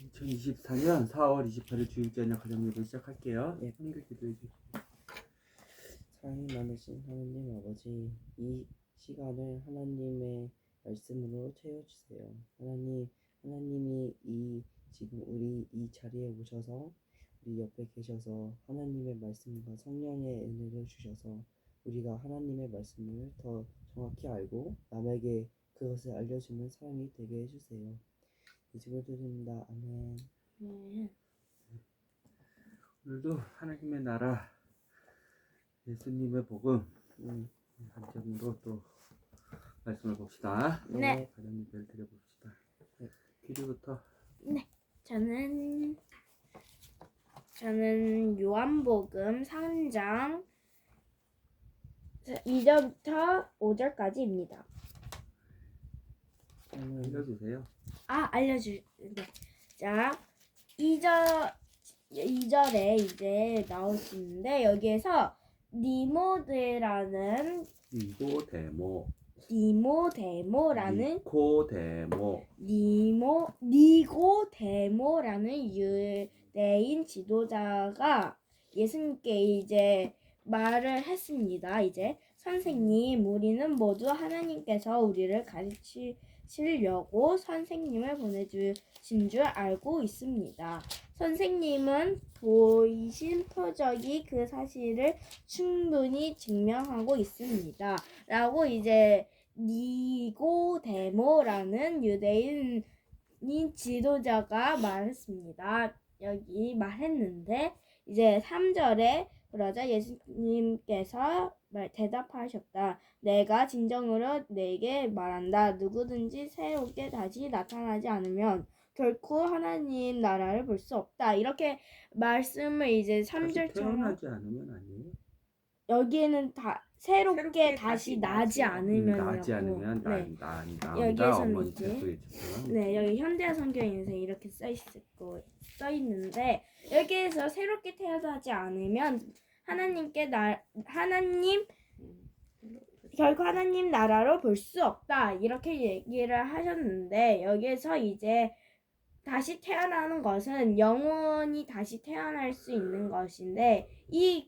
2024년 4월 28일 주일저녁 가정예배 시작할게요. 네. 한글 기도해 주세요. 사랑이 많으신 하나님 아버지, 이 시간을 하나님의 말씀으로 채워주세요. 하나님이 지금 우리 이 자리에 오셔서 우리 옆에 계셔서 하나님의 말씀과 성령의 은혜를 주셔서 우리가 하나님의 말씀을 더 정확히 알고 남에게 그것을 알려주는 사람이 되게 해주세요. 예수를 드립니다. 아멘. 네. 오늘도 하나님의 나라, 예수님의 복음 관점으로 또 말씀을 봅시다. 네. 가정예배를 드려봅시다. 귀리부터. 네. 저는 요한복음 3장 2절부터 5절까지입니다. 알려주세요. 네. 자, 2절에 이제 나오시는데 여기에서 니모데모라는 니고데모라는 유대인 지도자가 예수님께 이제 말을 했습니다. 이제 선생님, 우리는 모두 하나님께서 우리를 가르치시려고 선생님을 보내주신 줄 알고 있습니다. 선생님은 보이신 표적이 그 사실을 충분히 증명하고 있습니다. 라고 이제 니고데모라는 유대인 지도자가 말했습니다. 여기 말했는데 이제 3절에 그러자 예수님께서 대답하셨다. 내가 진정으로 내게 말한다. 누구든지 새롭게 다시 나타나지 않으면 결코 하나님 나라를 볼 수 없다. 이렇게 말씀을 이제 3절처럼 태어나지 않으면 아니에요? 여기에는 새롭게 다시 나지 않으면이라고. 나지 않으면 네. 나온다. 여기에서는 어머니 이제 태소겠죠. 네, 여기 현대어 성경에서 이렇게 써 있는데 여기에서 새롭게 태어나지 않으면 결코 하나님 나라로 볼 수 없다. 이렇게 얘기를 하셨는데 여기에서 이제 다시 태어나는 것은 영혼이 다시 태어날 수 있는 것인데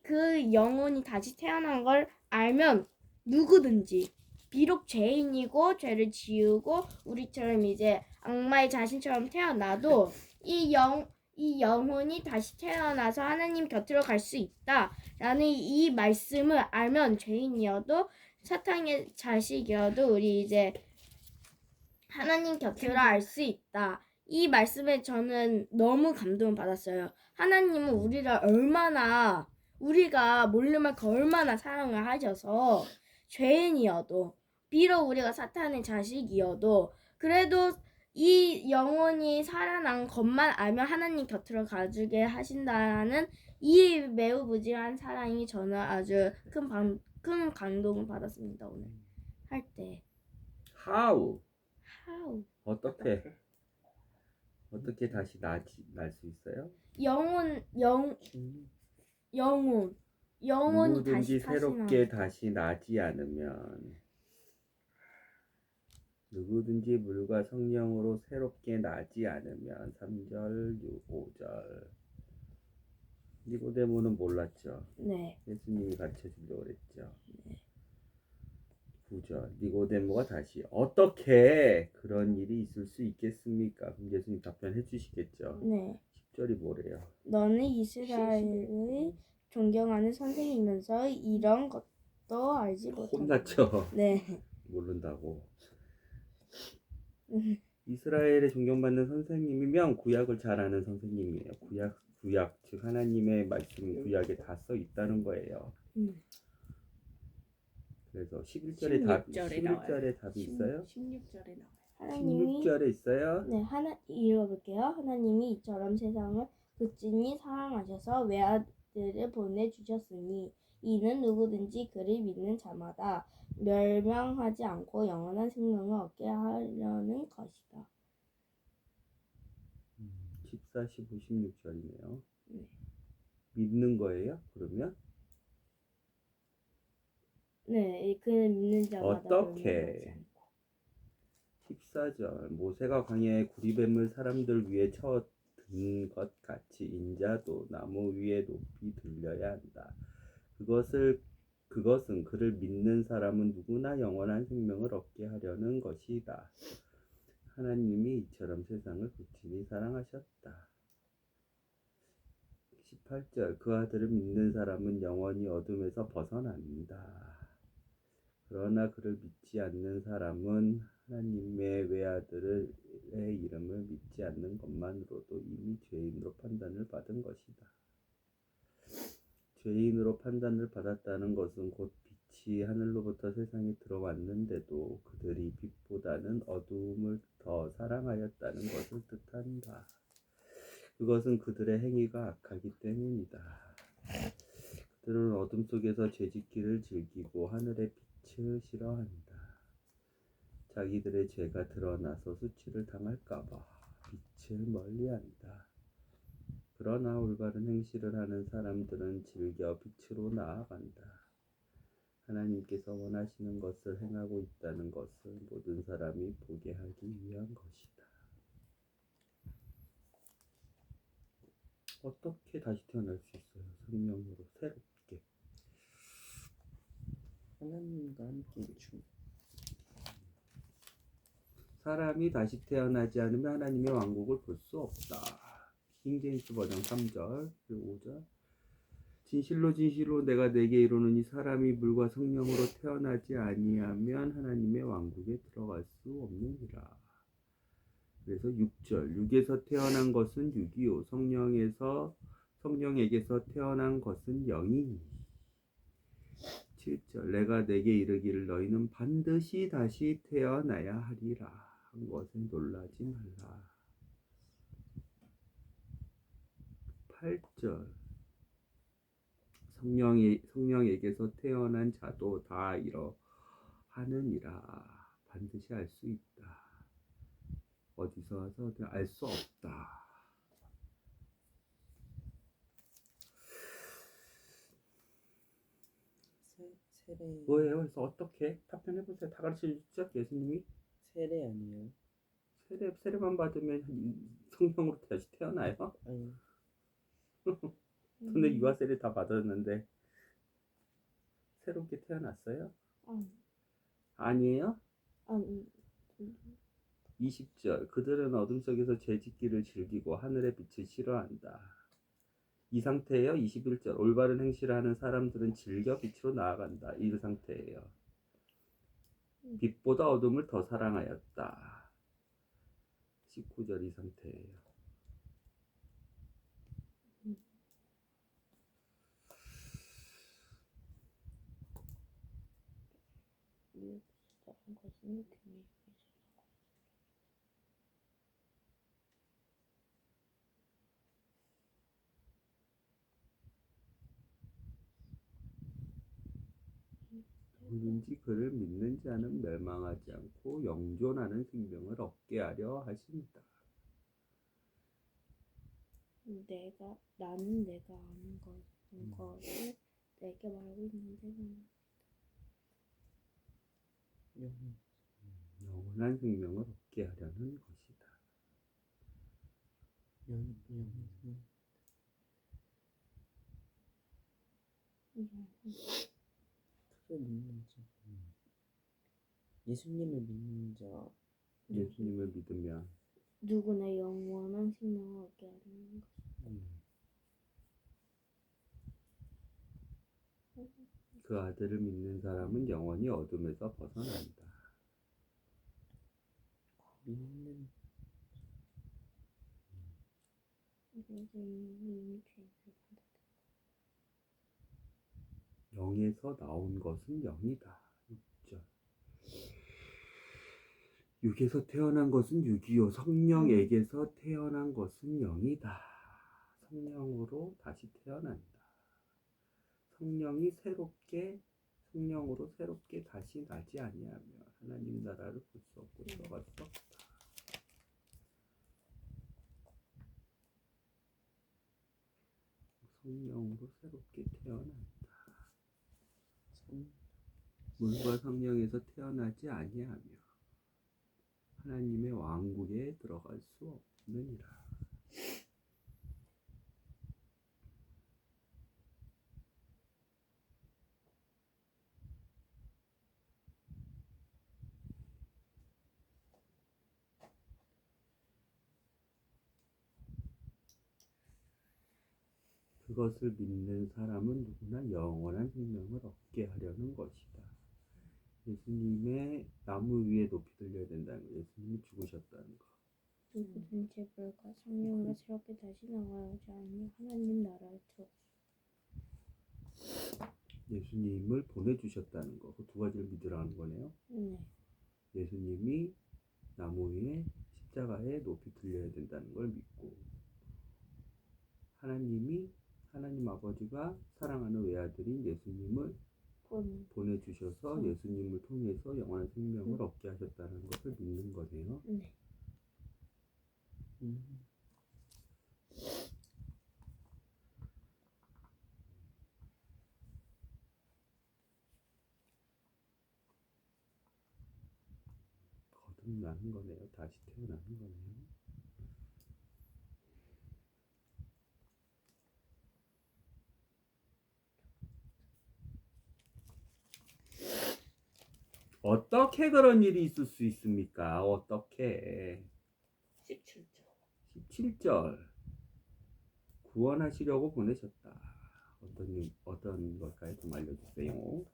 그 영혼이 다시 태어난 걸 알면 누구든지 비록 죄인이고 죄를 지우고 우리처럼 이제 악마의 자신처럼 태어나도 이 영혼이 다시 태어나서 하나님 곁으로 갈 수 있다라는 이 말씀을 알면 죄인이어도 사탄의 자식이어도 우리 이제 하나님 곁으로 알 수 있다. 이 말씀에 저는 너무 감동을 받았어요. 하나님은 우리가 모르는 만큼 얼마나 사랑을 하셔서 죄인이어도 비록 우리가 사탄의 자식이어도 그래도 이 영혼이 살아난 것만 알면 하나님 곁으로 가주게 하신다는 이 매우 무지한 사랑이 저는 아주 큰 감동을 받았습니다. 오늘 할 때. How? How? 어떻게 다시 날 수 있어요? 영혼이 누구든지 다시 새롭게 다시 나지 않으면 누구든지 물과 성령으로 새롭게 나지 않으면 3절, 5절 니고데모는 몰랐죠. 네. 예수님이 가르쳐 주려고 그랬죠. 9절 니고데모가 다시 어떻게 그런 일이 있을 수 있겠습니까? 그럼 예수님 답변해 주시겠죠. 네. 10절이 뭐래요? 너는 이스라엘의 존경하는 선생이면서 이런 것도 알지 못하고. 혼났죠. 네. 모른다고. 이스라엘의 존경받는 선생님이면 구약을 잘 아는 선생님이에요. 구약 즉 하나님의 말씀이 구약에 다 써 있다는 거예요. 그래서 11절에 답이 있어요? 16절에 나와요. 16절에 있어요? 네, 읽어볼게요. 하나님이 이처럼 세상을 극진히 사랑하셔서 외아들을 보내주셨으니 이는 누구든지 그를 믿는 자마다 멸망하지 않고 영원한 생명을 얻게 하려는 것이다. 14, 15, 16절이네요. 네. 믿는 거예요? 그러면? 네, 그는 믿는 자마다 어떻게? 멸망하지 않고. 14절 모세가 광야에 구리뱀을 사람들 위에 쳐 것 같이 인자도 나무 위에 높이 들려야 한다. 그것은 그를 믿는 사람은 누구나 영원한 생명을 얻게 하려는 것이다. 하나님이 이처럼 세상을 극진히 사랑하셨다. 18절 그 아들을 믿는 사람은 영원히 어둠에서 벗어난다. 그러나 그를 믿지 않는 사람은 하나님의 외아들의 이름을 믿지 않는 것만으로도 이미 죄인으로 판단을 받은 것이다. 죄인으로 판단을 받았다는 것은 곧 빛이 하늘로부터 세상에 들어왔는데도 그들이 빛보다는 어두움을 더 사랑하였다는 것을 뜻한다. 그것은 그들의 행위가 악하기 때문이다. 그들은 어둠 속에서 죄짓기를 즐기고 하늘의 빛을 싫어한다. 자기들의 죄가 드러나서 수치를 당할까봐 빛을 멀리한다. 그러나 올바른 행실을 하는 사람들은 즐겨 빛으로 나아간다. 하나님께서 원하시는 것을 행하고 있다는 것을 모든 사람이 보게 하기 위한 것이다. 어떻게 다시 태어날 수 있어요? 성령으로 새롭게. 하나님과 함께 사람이 다시 태어나지 않으면 하나님의 왕국을 볼 수 없다. 킹제임스 버전 3절 그리고 5절 진실로 진실로 내가 네게 이르노니 사람이 물과 성령으로 태어나지 아니하면 하나님의 왕국에 들어갈 수 없느니라. 그래서 6절 육에서 태어난 것은 육이요 성령에게서 태어난 것은 영이니. 7절 내가 네게 이르기를 너희는 반드시 다시 태어나야 하리라 한 것에 놀라지 말라. 8절 성령에게서 태어난 자도 다 이러하느니라. 반드시 알 수 있다. 어디서 와서 알 수 없다. 세례 뭐예요? 그래서 어떻게 답변해보세요. 다 가르쳐주죠? 예수님이 세례 아니에요? 세례만 받으면 성령으로 다시 태어나요? 아니 근데 유아 세례 다 받았는데 새롭게 태어났어요? 아니에요? 20절 그들은 어둠 속에서 죄짓기를 즐기고 하늘의 빛을 싫어한다. 이 상태예요. 21절 올바른 행실을 하는 사람들은 즐겨 빛으로 나아간다. 이 상태예요. 빛보다 어둠을 더 사랑하였다. 19절 이 상태예요. 누구든지 그를 믿는 자는 멸망하지 않고 영존하는 생명을 얻게 하려 하십니다. 나는 내가 아는 것을 내게 말하고 있는데 영원한 생명을 얻게 하려는 것이다. 그를 믿는 자 예수님을 믿는 자 예수님을 믿으면 누구나 영원한 생명을 얻게 하는 것. 그 아들을 믿는 사람은 영원히 어둠에서 벗어난다. 믿는 영에서 나온 것은 영이다. 6절 육에서 태어난 것은 육이요 성령에게서 태어난 것은 영이다. 성령으로 다시 태어난다. 성령으로 새롭게 다시 나지 아니하면 하나님 나라를 볼 수 없고 들어갈 수 없다. 성령으로 새롭게 태어난다. 물과 성령에서 태어나지 아니하며 하나님의 왕국에 들어갈 수 없느니라. 그것을 믿는 사람은 누구나 영원한 생명을 얻게 하려는 것이다. 예수님의 나무 위에 높이 들려야 된다는 거. 예수님이 죽으셨다는 거. 누구든지 물과 성령으로 새롭게 다시 나와오지 않으면 하나님 나라에 들어. 예수님을 보내주셨다는 거. 그 두 가지를 믿으라는 거네요. 네. 예수님이 나무 위에 십자가에 높이 들려야 된다는 걸 믿고, 하나님 아버지가 사랑하는 외아들인 예수님을 보내주셔서 예수님을 통해서 영원한 생명을 얻게 하셨다는 것을 믿는 거네요. 네. 거듭나는 거네요. 다시 태어나는 거네요. 어떻게 그런 일이 있을 수 있습니까? 어떻게? 17절. 17절 구원하시려고 보내셨다. 어떤 걸까요? 좀 알려주세요.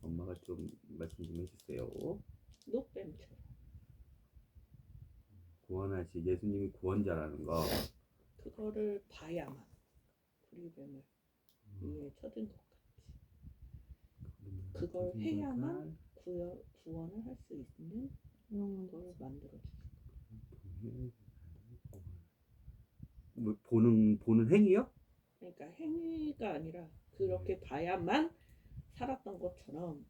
엄마가 좀 말씀 좀 해주세요. 노뱀처럼. 예수님이 구원자라는 거. 그거를 봐야만 구리뱀을 위에 쳐든 것 같지. 그걸 해야만 구원을 할 수 있는 걸 만들어 주신 거. 뭐 보는 행위요? 그러니까 행위가 아니라 그렇게 봐야만 살았던 것처럼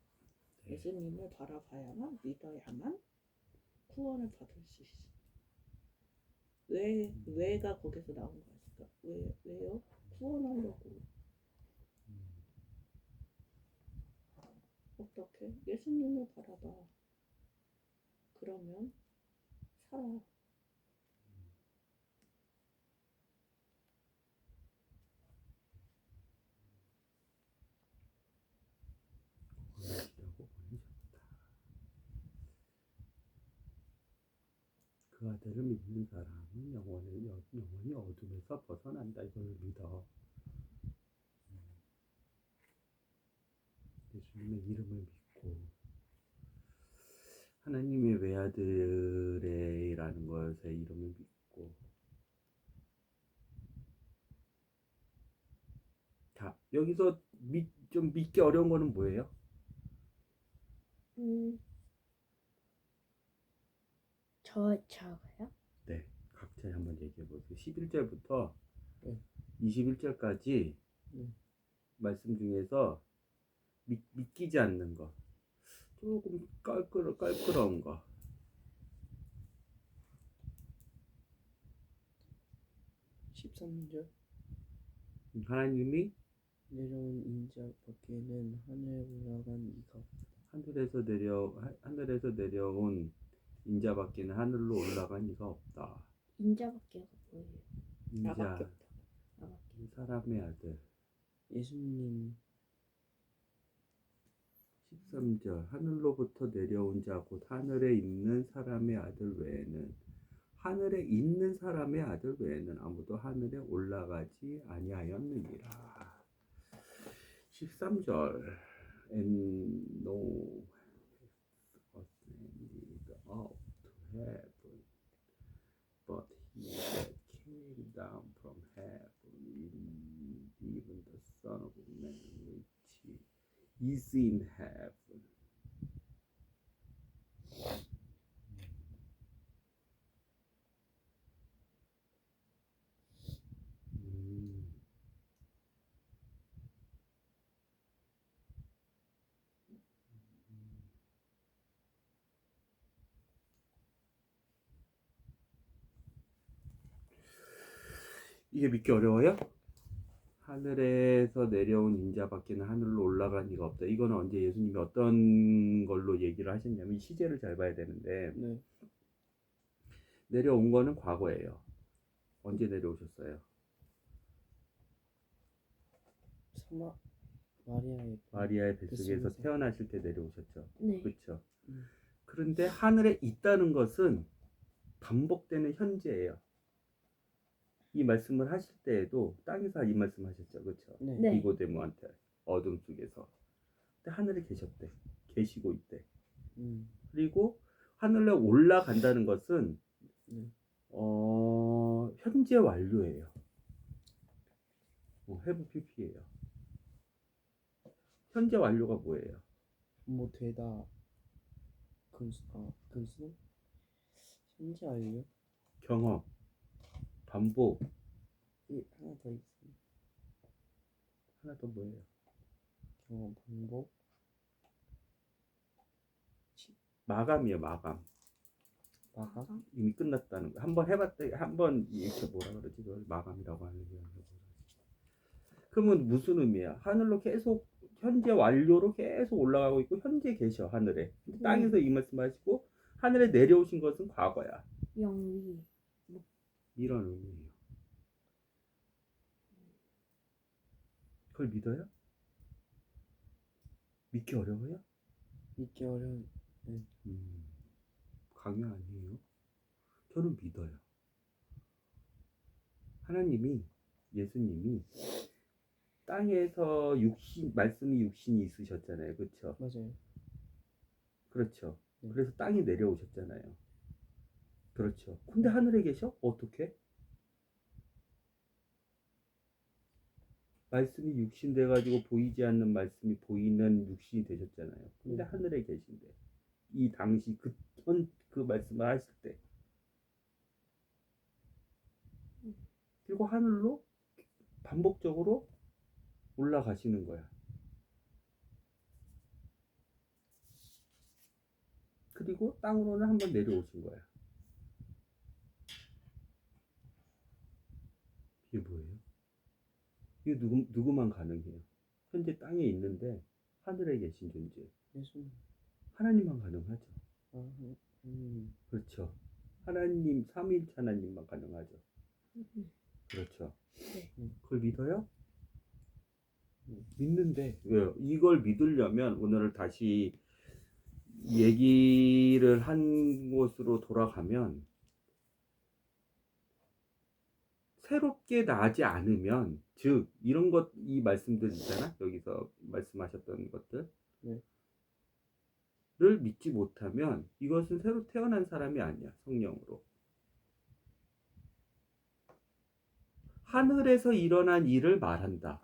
예수님을 바라봐야만 믿어야만 구원을 받을 수 있어. 왜가 거기서 나온 거니까 왜요? 구원하려고. 어떻게? 예수님을 바라봐. 그러면 살아. 구원하시려고 보내셨다. 그 아들을 믿는 사람은 영원히 어둠에서 벗어난다. 이걸 믿어. 예수님의 이름을 믿고 하나님의 외아들이라는 것의 이름을 믿고. 자, 여기서 좀 믿기 어려운 거는 뭐예요? 저가요? 네, 각자 한번 얘기해 보세요. 11절부터 네. 21절까지 말씀 중에서 믿기지 않는 거, 조금 깔끄러운 거. 13절. 하나님이 내려온 인자 밖에는 하늘에 올라간 이가 없다. 하늘에서 내려온 인자 밖에는 하늘로 올라간 이가 없다. 인자밖에 뭐예요? 나밖에 인자, 없다. 사람의 아들. 예수님. 13절 하늘로부터 내려온 자 곧 하늘에 있는 사람의 아들 외에는 아무도 하늘에 올라가지 아니하였느니라. 13절 and no ascended up to heaven but he that came down from heaven even the Son of Man which is in heaven. 이게 믿기 어려워요? 하늘에서 내려온 인자 밖에는 하늘로 올라간 이가 없다. 이거는 언제 예수님이 어떤 걸로 얘기를 하셨냐면 시제를 잘 봐야 되는데 네. 내려온 거는 과거예요. 언제 내려오셨어요? 마리아의 뱃속에서 태어나실 때 내려오셨죠. 네. 그렇죠. 그런데 하늘에 있다는 것은 반복되는 현재예요. 이 말씀을 하실 때에도 땅에서 이 말씀하셨죠, 그렇죠? 네. 네. 니고데모한테 어둠 속에서. 근데 하늘에 계셨대, 계시고 있대. 그리고 하늘에 올라간다는 것은 네. 현재 완료예요. have pp예요. 현재 완료가 뭐예요? 뭐 되다. 근수? 현재 완료? 경험, 반복, 하나 더 있습니다. 하나 더 뭐예요? 경험 반복. 마감이에요, 마감. 마감? 이미 끝났다는 거. 한번 해봤대, 한번 이렇게 뭐라 그러지? 그걸 마감이라고 하는 게 아니라. 그러면 무슨 의미야? 하늘로 계속 현재 완료로 계속 올라가고 있고 현재 계셔 하늘에. 근데 땅에서 이 말씀하시고 하늘에 내려오신 것은 과거야. 영위. 이런 의미예요. 그걸 믿어요? 믿기 어려워요? 믿기 어려운. 강요 아니에요. 저는 믿어요. 하나님이, 예수님이 땅에서 말씀이 육신이 있으셨잖아요. 그렇죠? 맞아요. 그렇죠. 네. 그래서 땅에 내려오셨잖아요. 그렇죠. 근데 하늘에 계셔? 어떻게? 말씀이 육신 돼가지고 보이지 않는 말씀이 보이는 육신이 되셨잖아요. 근데 하늘에 계신데 이 당시 그 말씀을 하실 때 그리고 하늘로 반복적으로 올라가시는 거야. 그리고 땅으로는 한번 내려오신 거야. 이게 뭐예요? 이게 누구만 가능해요? 현재 땅에 있는데 하늘에 계신 존재. 예수님. 하나님만 가능하죠. 아, 그렇죠. 하나님, 삼위일체 하나님만 가능하죠. 그렇죠. 네. 그걸 믿어요? 믿는데 왜요? 이걸 믿으려면 오늘을 다시 얘기를 한 곳으로 돌아가면 새롭게 나지 않으면 즉 이런 것 이 말씀들 있잖아 여기서 말씀하셨던 것들 네. 를 믿지 못하면 이것은 새로 태어난 사람이 아니야. 성령으로 하늘에서 일어난 일을 말한다.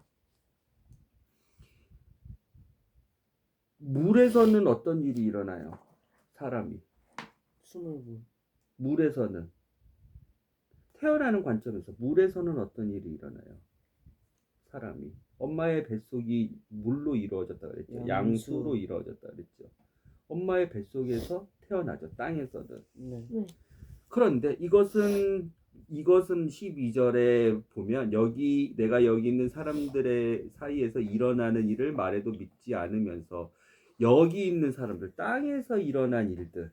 물에서는 어떤 일이 일어나요? 사람이 스물물. 물에서는 태어나는 관점에서 물에서는 어떤 일이 일어나요? 사람이 엄마의 뱃속이 물로 이루어졌다 그랬죠. 양수로 이루어졌다 그랬죠. 엄마의 뱃속에서 태어나죠. 땅에서는. 네. 그런데 이것은 12절에 보면 내가 여기 있는 사람들의 사이에서 일어나는 일을 말해도 믿지 않으면서 여기 있는 사람들 땅에서 일어난 일들을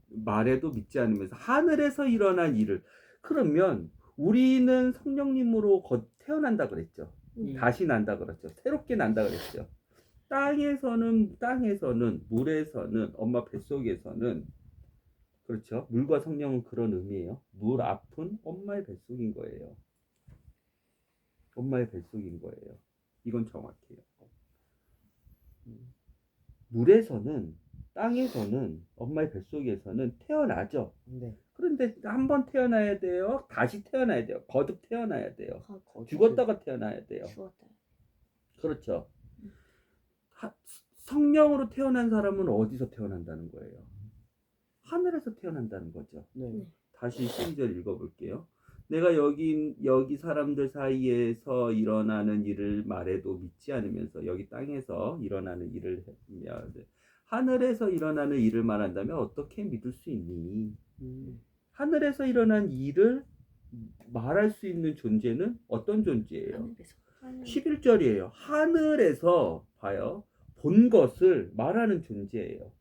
말해도 믿지 않으면서 하늘에서 일어난 일을 그러면 우리는 성령님으로 태어난다 그랬죠. 다시 난다 그랬죠. 새롭게 난다 그랬죠. 땅에서는 물에서는 엄마 뱃속에서는 그렇죠. 물과 성령은 그런 의미예요. 물 앞은 엄마의 뱃속인 거예요. 엄마의 뱃속인 거예요. 이건 정확해요. 물에서는 땅에서는 엄마의 뱃속에서는 태어나죠. 네. 그런데 한번 태어나야 돼요. 다시 태어나야 돼요. 거듭 태어나야 돼요. 거듭. 죽었다가 태어나야 돼요. 죽었다. 그렇죠. 성령으로 태어난 사람은 어디서 태어난다는 거예요? 하늘에서 태어난다는 거죠. 네. 다시 12절 읽어볼게요. 내가 여기 사람들 사이에서 일어나는 일을 말해도 믿지 않으면서 여기 땅에서 일어나는 일을 하늘에서 일어나는 일을 말한다면 어떻게 믿을 수 있니? 하늘에서 일어난 일을 말할 수 있는 존재는 어떤 존재예요? 11절이에요. 하늘에서 봐요. 본 것을 말하는 존재예요.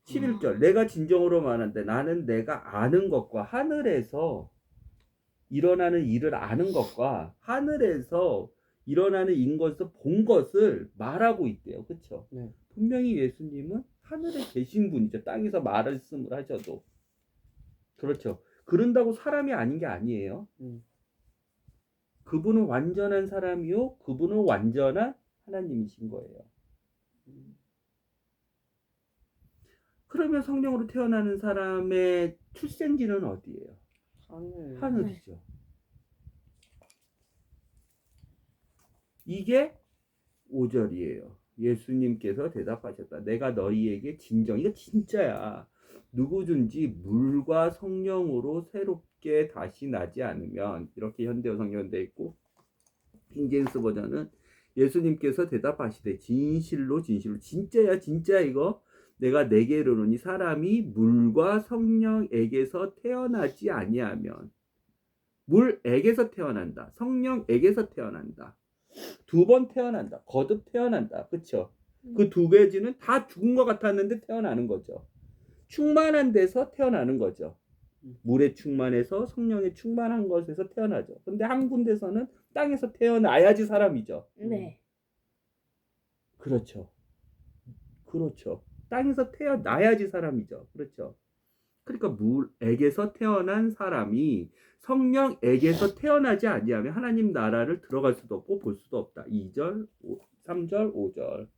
11절 내가 진정으로 말하는데 나는 내가 아는 것과 하늘에서 일어나는 일을 아는 것과 하늘에서 일어나는 것을 본 것을 말하고 있대요. 그렇죠? 네. 분명히 예수님은 하늘에 계신 분이죠. 땅에서 말씀을 하셔도. 그렇죠. 그런다고 사람이 아닌 게 아니에요. 그분은 완전한 사람이요. 그분은 완전한 하나님이신 거예요. 그러면 성령으로 태어나는 사람의 출생지는 어디예요? 하늘. 하늘이죠. 이게 5절이에요. 예수님께서 대답하셨다. 내가 너희에게 진정, 이거 진짜야. 누구든지 물과 성령으로 새롭게 다시 나지 않으면, 이렇게 현대어 성경은 되어 있고, 킹제임스 버전은 예수님께서 대답하시되 진실로 진실로, 진짜야 진짜 이거. 내가 내게 이르노니 사람이 물과 성령에게서 태어나지 아니하면, 물에게서 태어난다. 성령에게서 태어난다. 두 번 태어난다. 거듭 태어난다. 그쵸? 그 두 가지는 다 죽은 것 같았는데 태어나는 거죠. 충만한 데서 태어나는 거죠. 물에 충만해서 성령에 충만한 것에서 태어나죠. 근데 한 군데서는 땅에서 태어나야지 사람이죠. 네. 그렇죠. 그렇죠. 땅에서 태어나야지 사람이죠. 그렇죠. 그러니까 물에게서 태어난 사람이 성령에게서 태어나지 아니하면 하나님 나라를 들어갈 수도 없고 볼 수도 없다. 2절, 3절, 5절.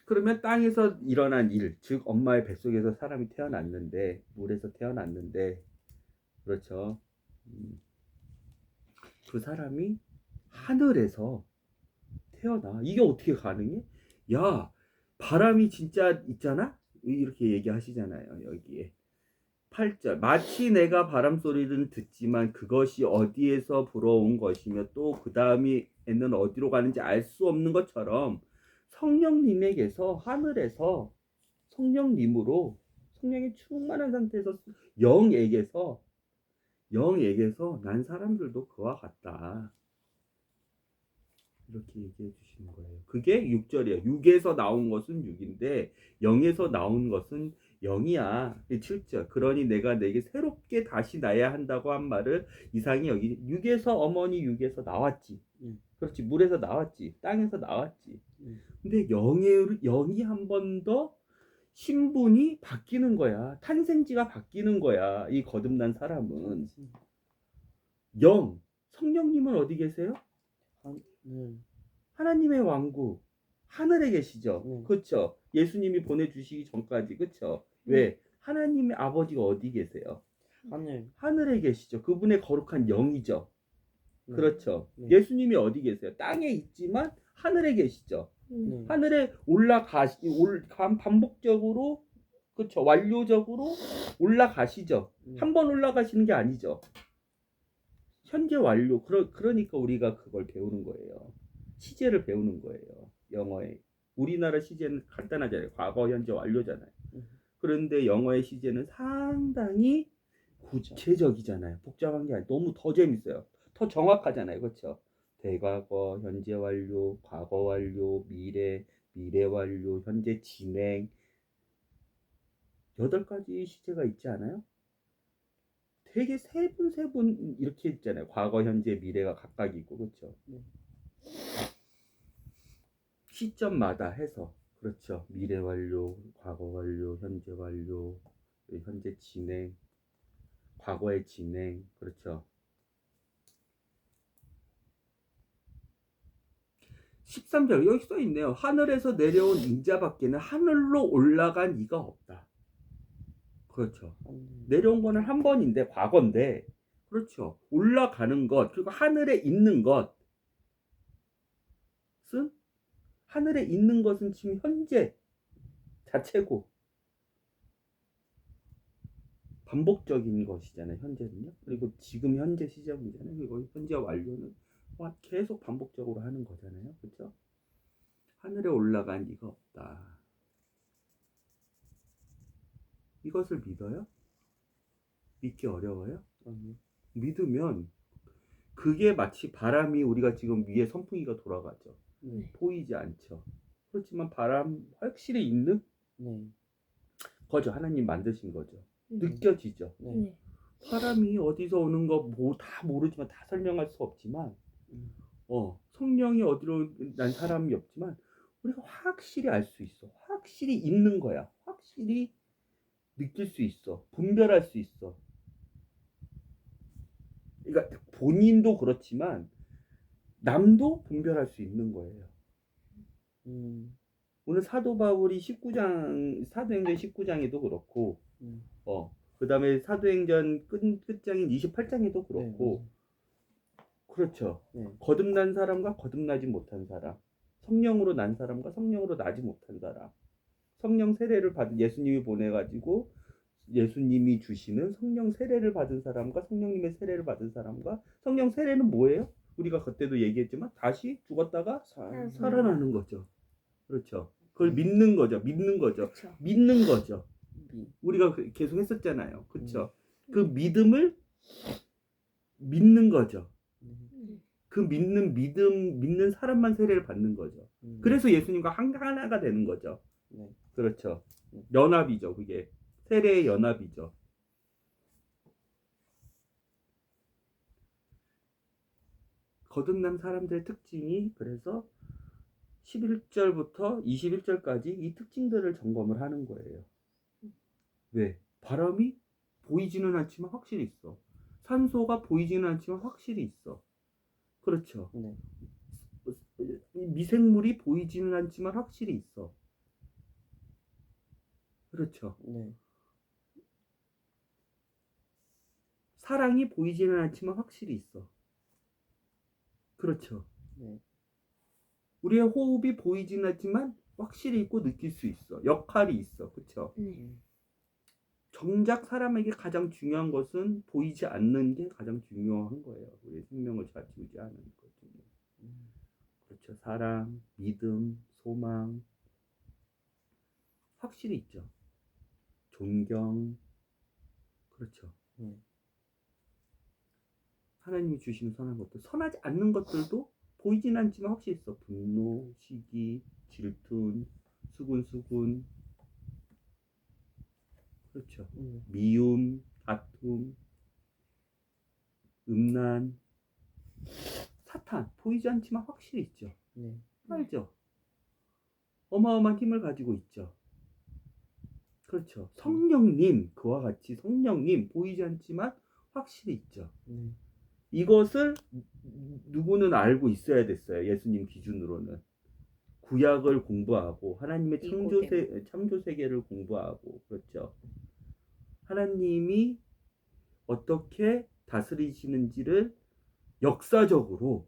그러면 땅에서 일어난 일, 즉 엄마의 뱃속에서 사람이 태어났는데, 물에서 태어났는데, 그렇죠. 그 사람이 하늘에서 태어나. 이게 어떻게 가능해? 야, 바람이 진짜 있잖아? 이렇게 얘기하시잖아요. 여기에 8절, 마치 내가 바람 소리를 듣지만 그것이 어디에서 불어온 것이며 또 그 다음에는 어디로 가는지 알 수 없는 것처럼 성령님에게서, 하늘에서 성령님으로, 성령이 충만한 상태에서 영에게서 난 사람들도 그와 같다. 이렇게 얘기해 주시는 거예요. 그게 6절이에요. 6에서 나온 것은 6인데 0에서 나온 것은 0이야. 7절. 그러니 내가 내게 새롭게 다시 나야 한다고 한 말을 이상이 여기 6에서, 어머니 6에서 나왔지. 그렇지. 물에서 나왔지. 땅에서 나왔지. 근데 0이 한 번 더 신분이 바뀌는 거야. 탄생지가 바뀌는 거야. 이 거듭난 사람은. 0. 성령님은 어디 계세요? 하나님의 왕국, 하늘에 계시죠. 그렇죠. 예수님이 보내주시기 전까지. 그렇죠. 왜? 하나님의 아버지가 어디 계세요? 하늘에 계시죠. 그분의 거룩한 영이죠. 그렇죠. 예수님이 어디 계세요? 땅에 있지만 하늘에 계시죠. 하늘에 반복적으로, 그렇죠. 완료적으로 올라가시죠. 한 번 올라가시는 게 아니죠. 현재 완료. 그러니까 우리가 그걸 배우는 거예요. 시제를 배우는 거예요. 영어에. 우리나라 시제는 간단하잖아요. 과거, 현재, 완료잖아요. 그런데 영어의 시제는 상당히 구체적이잖아요. 복잡한 게 아니라 너무 더 재밌어요. 더 정확하잖아요. 그렇죠? 대과거, 현재 완료, 과거 완료, 미래 완료, 현재 진행. 8가지 시제가 있지 않아요? 되게 세 분 이렇게 있잖아요. 과거, 현재, 미래가 각각 있고. 그렇죠? 시점마다 해서. 그렇죠. 미래 완료, 과거 완료, 현재 완료, 현재 진행, 과거의 진행. 그렇죠. 13절 여기 써 있네요. 하늘에서 내려온 인자밖에는 하늘로 올라간 이가 없다. 그렇죠. 내려온 거는 한 번인데, 과거인데, 그렇죠. 올라가는 것, 그리고 하늘에 있는 것은, 하늘에 있는 것은 지금 현재 자체고, 반복적인 것이잖아요. 현재는요. 그리고 지금 현재 시점이잖아요. 그리고 현재 완료는 계속 반복적으로 하는 거잖아요. 그렇죠? 하늘에 올라간 이가 없다. 이것을 믿어요? 믿기 어려워요? 믿으면 그게 마치 바람이, 우리가 지금 위에 선풍기가 돌아가죠. 보이지 않죠. 그렇지만 바람 확실히 있는 거죠. 하나님 만드신 거죠. 느껴지죠. 바람이 어디서 오는 거 다 모르지만, 다 설명할 수 없지만, 성령이 어디로 난 사람이 없지만 우리가 확실히 알 수 있어. 확실히 있는 거야. 확실히 느낄 수 있어. 분별할 수 있어. 그러니까 본인도 그렇지만 남도 분별할 수 있는 거예요. 오늘 사도 바울이 19장 사도행전 19장에도 그렇고 그다음에 사도행전 끝장인 28장에도 그렇고 그렇죠. 네. 거듭난 사람과 거듭나지 못한 사람, 성령으로 난 사람과 성령으로 나지 못한 사람, 성령 세례를 받은 예수님이 보내가지고 예수님이 주시는 성령 세례를 받은 사람과 성령님의 세례를 받은 사람과 성령 세례는 뭐예요? 우리가 그때도 얘기했지만 다시 죽었다가 살아나는 거죠. 그렇죠. 그걸 믿는 거죠. 믿는 거죠. 그렇죠. 믿는 거죠. 미. 우리가 계속 했었잖아요. 그렇죠. 그 믿음을 믿는 거죠. 그 믿는 사람만 세례를 받는 거죠. 그래서 예수님과 하나가 되는 거죠. 네. 그렇죠. 연합이죠. 그게 세례의 연합이죠. 거듭난 사람들의 특징이 그래서 11절부터 21절까지 이 특징들을 점검을 하는 거예요. 왜? 바람이 보이지는 않지만 확실히 있어. 산소가 보이지는 않지만 확실히 있어. 그렇죠. 네. 미생물이 보이지는 않지만 확실히 있어. 그렇죠. 네. 사랑이 보이지는 않지만 확실히 있어. 그렇죠. 네. 우리의 호흡이 보이지는 않지만 확실히 있고 느낄 수 있어. 역할이 있어. 그렇죠. 정작 사람에게 가장 중요한 것은 보이지 않는 게 가장 중요한 거예요. 우리의 생명을 좌지우지하는 것 중에. 그렇죠. 사랑, 믿음, 소망 확실히 있죠. 존경. 그렇죠. 하나님이 주시는 선한 것들, 선하지 않는 것들도 보이진 않지만 확실히 있어. 분노, 시기, 질투, 수군수군. 그렇죠. 미움, 다툼, 음란, 사탄 보이지 않지만 확실히 있죠. 알죠? 어마어마한 힘을 가지고 있죠. 그렇죠. 성령님, 그와 같이 성령님 보이지 않지만 확실히 있죠. 이것을 누구는 알고 있어야 됐어요. 예수님 기준으로는. 구약을 공부하고 하나님의 창조 세계를 공부하고 그렇죠. 하나님이 어떻게 다스리시는지를 역사적으로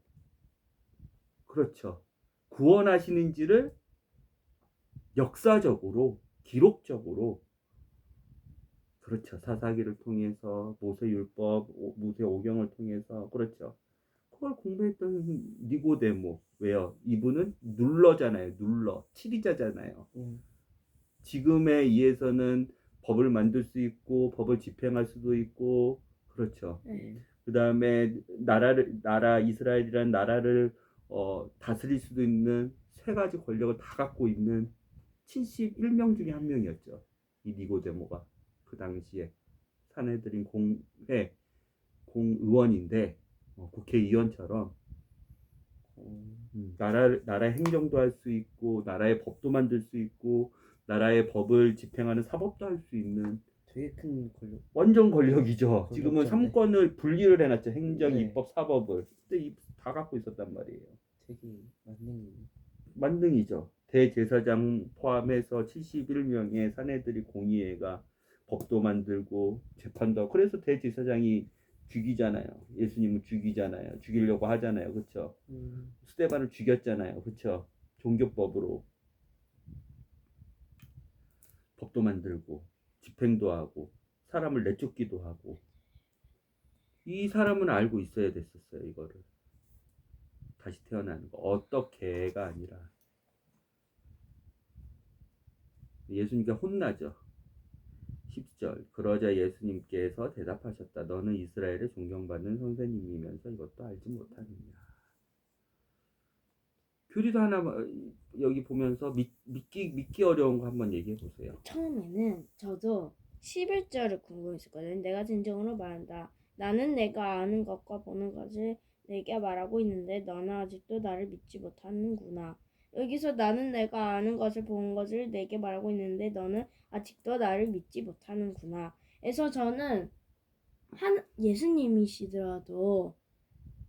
그렇죠. 구원하시는지를 역사적으로 기록적으로 그렇죠. 사사기를 통해서 모세율법, 모세오경을 통해서 그렇죠. 그걸 공부했던 니고데모 왜요? 이분은 눌러잖아요. 눌러 치리자잖아요. 지금에 의해서는 법을 만들 수 있고 법을 집행할 수도 있고 그렇죠. 그 다음에 나라 이스라엘이라는 나라를 다스릴 수도 있는 세 가지 권력을 다 갖고 있는 71명 중에 한 명이었죠. 이 니고데모가 그 당시에 사내들인 공의원인데 국회의원처럼 나라의 행정도 할 수 있고 나라의 법도 만들 수 있고 나라의 법을 집행하는 사법도 할 수 있는 되게 큰 권력. 완전 권력이죠. 지금은 권력자인데. 3권을 분리를 해놨죠. 행정, 네. 입법, 사법을. 그때 다 갖고 있었단 말이에요. 되게 만능이네. 만능이죠. 대제사장 포함해서 71명의 사내들이 공의회가 법도 만들고 재판도 하고 그래서 대제사장이 죽이잖아요. 예수님을 죽이잖아요. 죽이려고 하잖아요. 그렇죠? 스데반을 죽였잖아요. 그렇죠? 종교법으로 법도 만들고 집행도 하고 사람을 내쫓기도 하고 이 사람은 알고 있어야 됐었어요. 이거를 다시 태어나는 거 어떻게가 아니라 예수님께 혼나죠. 10절 그러자 예수님께서 대답하셨다. 너는 이스라엘의 존경받는 선생님이면서 이것도 알지 못하느냐. 교리도 하나 여기 보면서 믿기 어려운 거 한번 얘기해 보세요. 처음에는 저도 11절을 궁금했었거든요. 내가 진정으로 말한다. 나는 내가 아는 것과 보는 것을 내게 말하고 있는데 너는 아직도 나를 믿지 못하는구나. 여기서 나는 내가 아는 것을 본 것을 내게 말하고 있는데 너는 아직도 나를 믿지 못하는구나. 그래서 저는 예수님이시더라도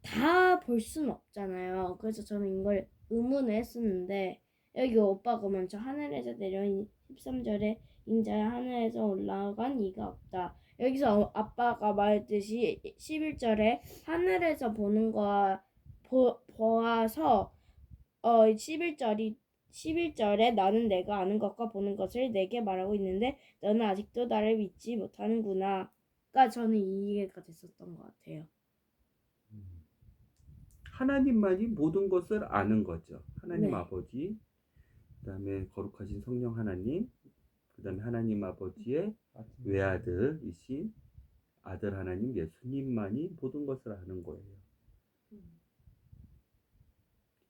다 볼 수는 없잖아요. 그래서 저는 이걸 의문을 했었는데 여기 오빠가 먼저 하늘에서 내려온 13절에 인자야 하늘에서 올라간 이가 없다. 여기서 아빠가 말했듯이 11절에 하늘에서 보는 거와 보아서 11절에 나는 내가 아는 것과 보는 것을 내게 말하고 있는데 너는 아직도 나를 믿지 못하는구나가 저는 이해가 됐었던 것 같아요. 하나님만이 모든 것을 아는 거죠. 하나님 네. 아버지, 그 다음에 거룩하신 성령 하나님, 그 다음에 하나님 아버지의 외아들이신 아들 하나님 예수님만이 모든 것을 아는 거예요.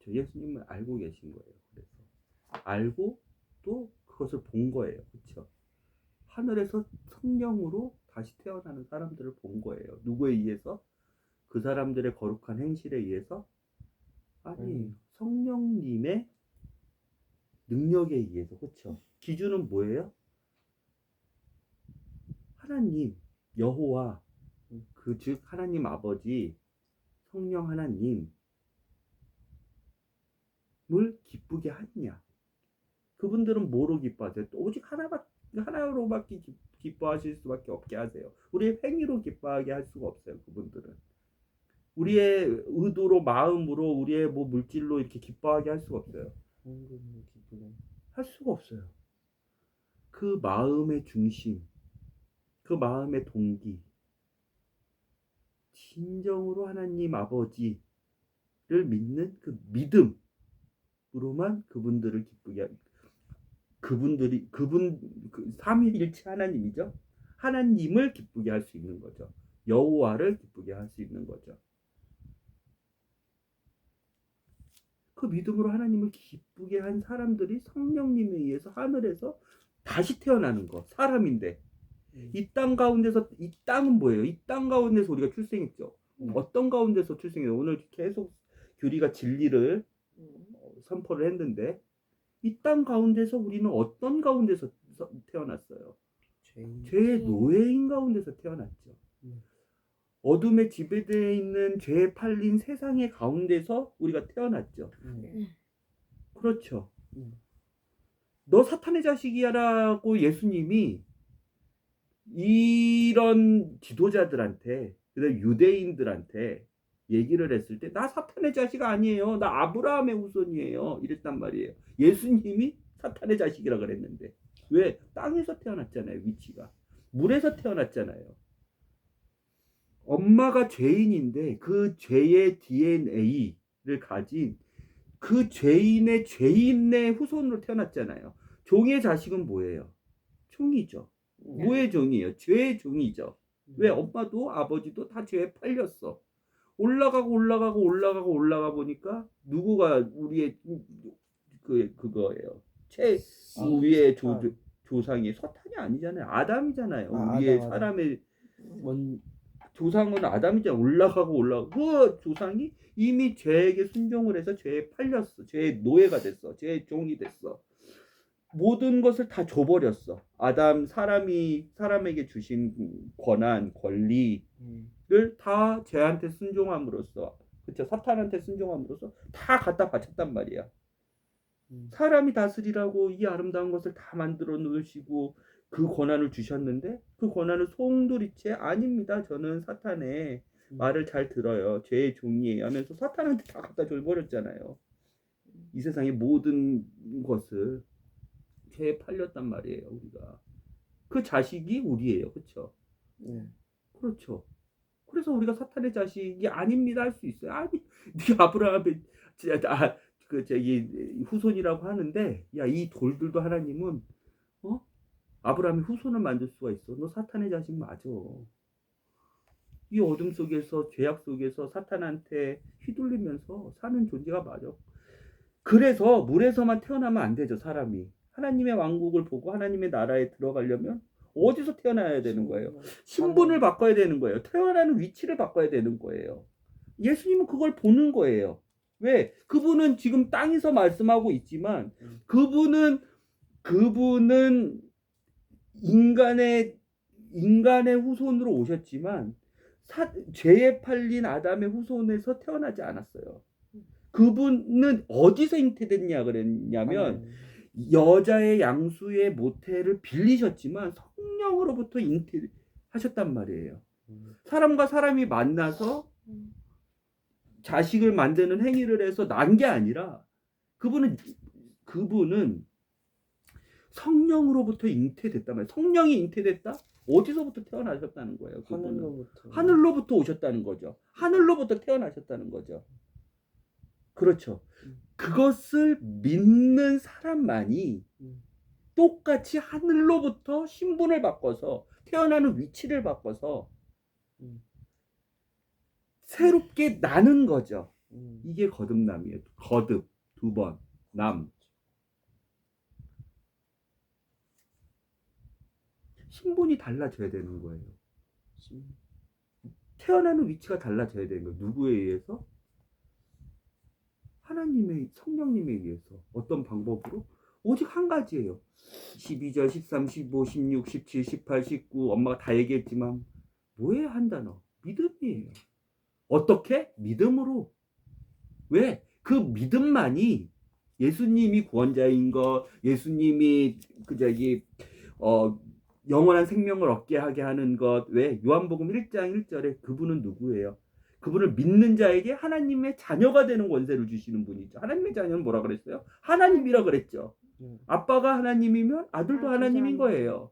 저 예수님을 알고 계신 거예요. 그래서 알고 또 그것을 본 거예요. 그렇죠? 하늘에서 성령으로 다시 태어나는 사람들을 본 거예요. 누구에 의해서? 그 사람들의 거룩한 행실에 의해서? 아니, 성령님의 능력에 의해서. 그렇죠? 기준은 뭐예요? 하나님, 여호와, 그 즉 하나님 아버지, 성령 하나님을 기쁘게 하느냐? 그분들은 뭐로 기뻐하세요? 오직 하나로밖에 기뻐하실 수밖에 없게 하세요. 우리의 행위로 기뻐하게 할 수가 없어요. 그분들은 우리의 의도로, 마음으로, 우리의 뭐 물질로 이렇게 기뻐하게 할 수가 없어요. 헌금으로 기쁘게 할 수가 없어요. 그 마음의 중심, 그 마음의 동기, 진정으로 하나님 아버지를 믿는 그 믿음으로만 그분들을 기쁘게 그 삼위일체 하나님이죠. 하나님을 기쁘게 할 수 있는 거죠. 여호와를 기쁘게 할 수 있는 거죠. 그 믿음으로 하나님을 기쁘게 한 사람들이 성령님에 의해서 하늘에서 다시 태어나는 거. 사람인데 이 땅 가운데서, 이 땅은 뭐예요? 이 땅 가운데서 우리가 출생했죠. 어떤 가운데서 출생해요? 오늘 계속 규리가 진리를 선포를 했는데 이 땅 가운데서 우리는 어떤 가운데서 태어났어요? 죄의 노예인 가운데서 태어났죠. 어둠에 지배되어 있는 죄에 팔린 세상의 가운데서 우리가 태어났죠. 그렇죠. 너 사탄의 자식이야라고 예수님이 이런 지도자들한테, 그다음 유대인들한테 얘기를 했을 때 나 사탄의 자식 아니에요. 나 아브라함의 후손이에요. 이랬단 말이에요. 예수님이 사탄의 자식이라 그랬는데 왜? 땅에서 태어났잖아요. 위치가 물에서 태어났잖아요. 엄마가 죄인인데 그 죄의 DNA를 가진 그 죄인의 후손으로 태어났잖아요. 종의 자식은 뭐예요? 종이죠. 뭐의 종이에요? 죄의 종이죠. 왜? 엄마도 아버지도 다 죄에 팔렸어. 올라가 보니까 누구가 우리의 그거예요. 최위의 조상이 서탄이 아니잖아요. 아담이잖아요. 우리의 사람의 조상은 아담이잖아요. 올라가고 그 조상이 이미 죄에게 순종을 해서 죄에 팔렸어. 죄의 노예가 됐어. 죄의 종이 됐어. 모든 것을 다 줘버렸어. 사람에게 주신 권한, 권리를 다 죄한테 순종함으로써, 그쵸? 사탄한테 순종함으로써 다 갖다 바쳤단 말이야. 사람이 다스리라고 이 아름다운 것을 다 만들어 놓으시고 그 권한을 주셨는데 그 권한을 송두리째 아닙니다. 저는 사탄의 말을 잘 들어요. 죄의 종이에요 하면서 사탄한테 다 갖다 줘버렸잖아요. 이 세상의 모든 것을 죄에 팔렸단 말이에요. 우리가 그 자식이 우리예요. 그렇죠? 그렇죠. 그래서 우리가 사탄의 자식이 아닙니다 할 수 있어요. 아니, 네 아브라함의 후손이라고 하는데, 야, 이 돌들도 하나님은 아브라함의 후손을 만들 수가 있어. 너 사탄의 자식 맞아. 이 어둠 속에서, 죄악 속에서 사탄한테 휘둘리면서 사는 존재가 맞아. 그래서 물에서만 태어나면 안 되죠. 사람이 하나님의 왕국을 보고 하나님의 나라에 들어가려면 어디서 태어나야 되는 거예요? 신분을 바꿔야 되는 거예요. 태어나는 위치를 바꿔야 되는 거예요. 예수님은 그걸 보는 거예요. 왜? 그분은 지금 땅에서 말씀하고 있지만 음. 그분은 인간의 후손으로 오셨지만 죄에 팔린 아담의 후손에서 태어나지 않았어요. 그분은 어디서 잉태됐냐 그랬냐면 여자의 양수의 모태를 빌리셨지만 성령으로부터 잉태하셨단 말이에요. 사람과 사람이 만나서 자식을 만드는 행위를 해서 난 게 아니라 그분은 성령으로부터 잉태됐단 말이에요. 성령이 잉태됐다? 어디서부터 태어나셨다는 거예요? 그분은 하늘로부터 오셨다는 거죠. 하늘로부터 태어나셨다는 거죠. 그렇죠. 그것을 믿는 사람만이 똑같이 하늘로부터 신분을 바꿔서 태어나는 위치를 바꿔서 새롭게 나는 거죠. 이게 거듭남이에요. 거듭 두 번, 남. 신분이 달라져야 되는 거예요. 태어나는 위치가 달라져야 되는 거예요. 누구에 의해서? 하나님의 성령님에 의해서. 어떤 방법으로? 오직 한 가지예요. 12절, 13, 15, 16, 17, 18, 19 엄마가 다 얘기했지만 뭐예요? 한 단어. 믿음이에요. 어떻게? 믿음으로. 왜? 그 믿음만이 예수님이 구원자인 것, 예수님이 영원한 생명을 얻게 하게 하는 것. 왜? 요한복음 1장 1절에 그분은 누구예요? 그분을 믿는 자에게 하나님의 자녀가 되는 권세를 주시는 분이죠. 하나님의 자녀는 뭐라 그랬어요? 하나님이라 그랬죠. 아빠가 하나님이면 아들도 하나님인 거예요.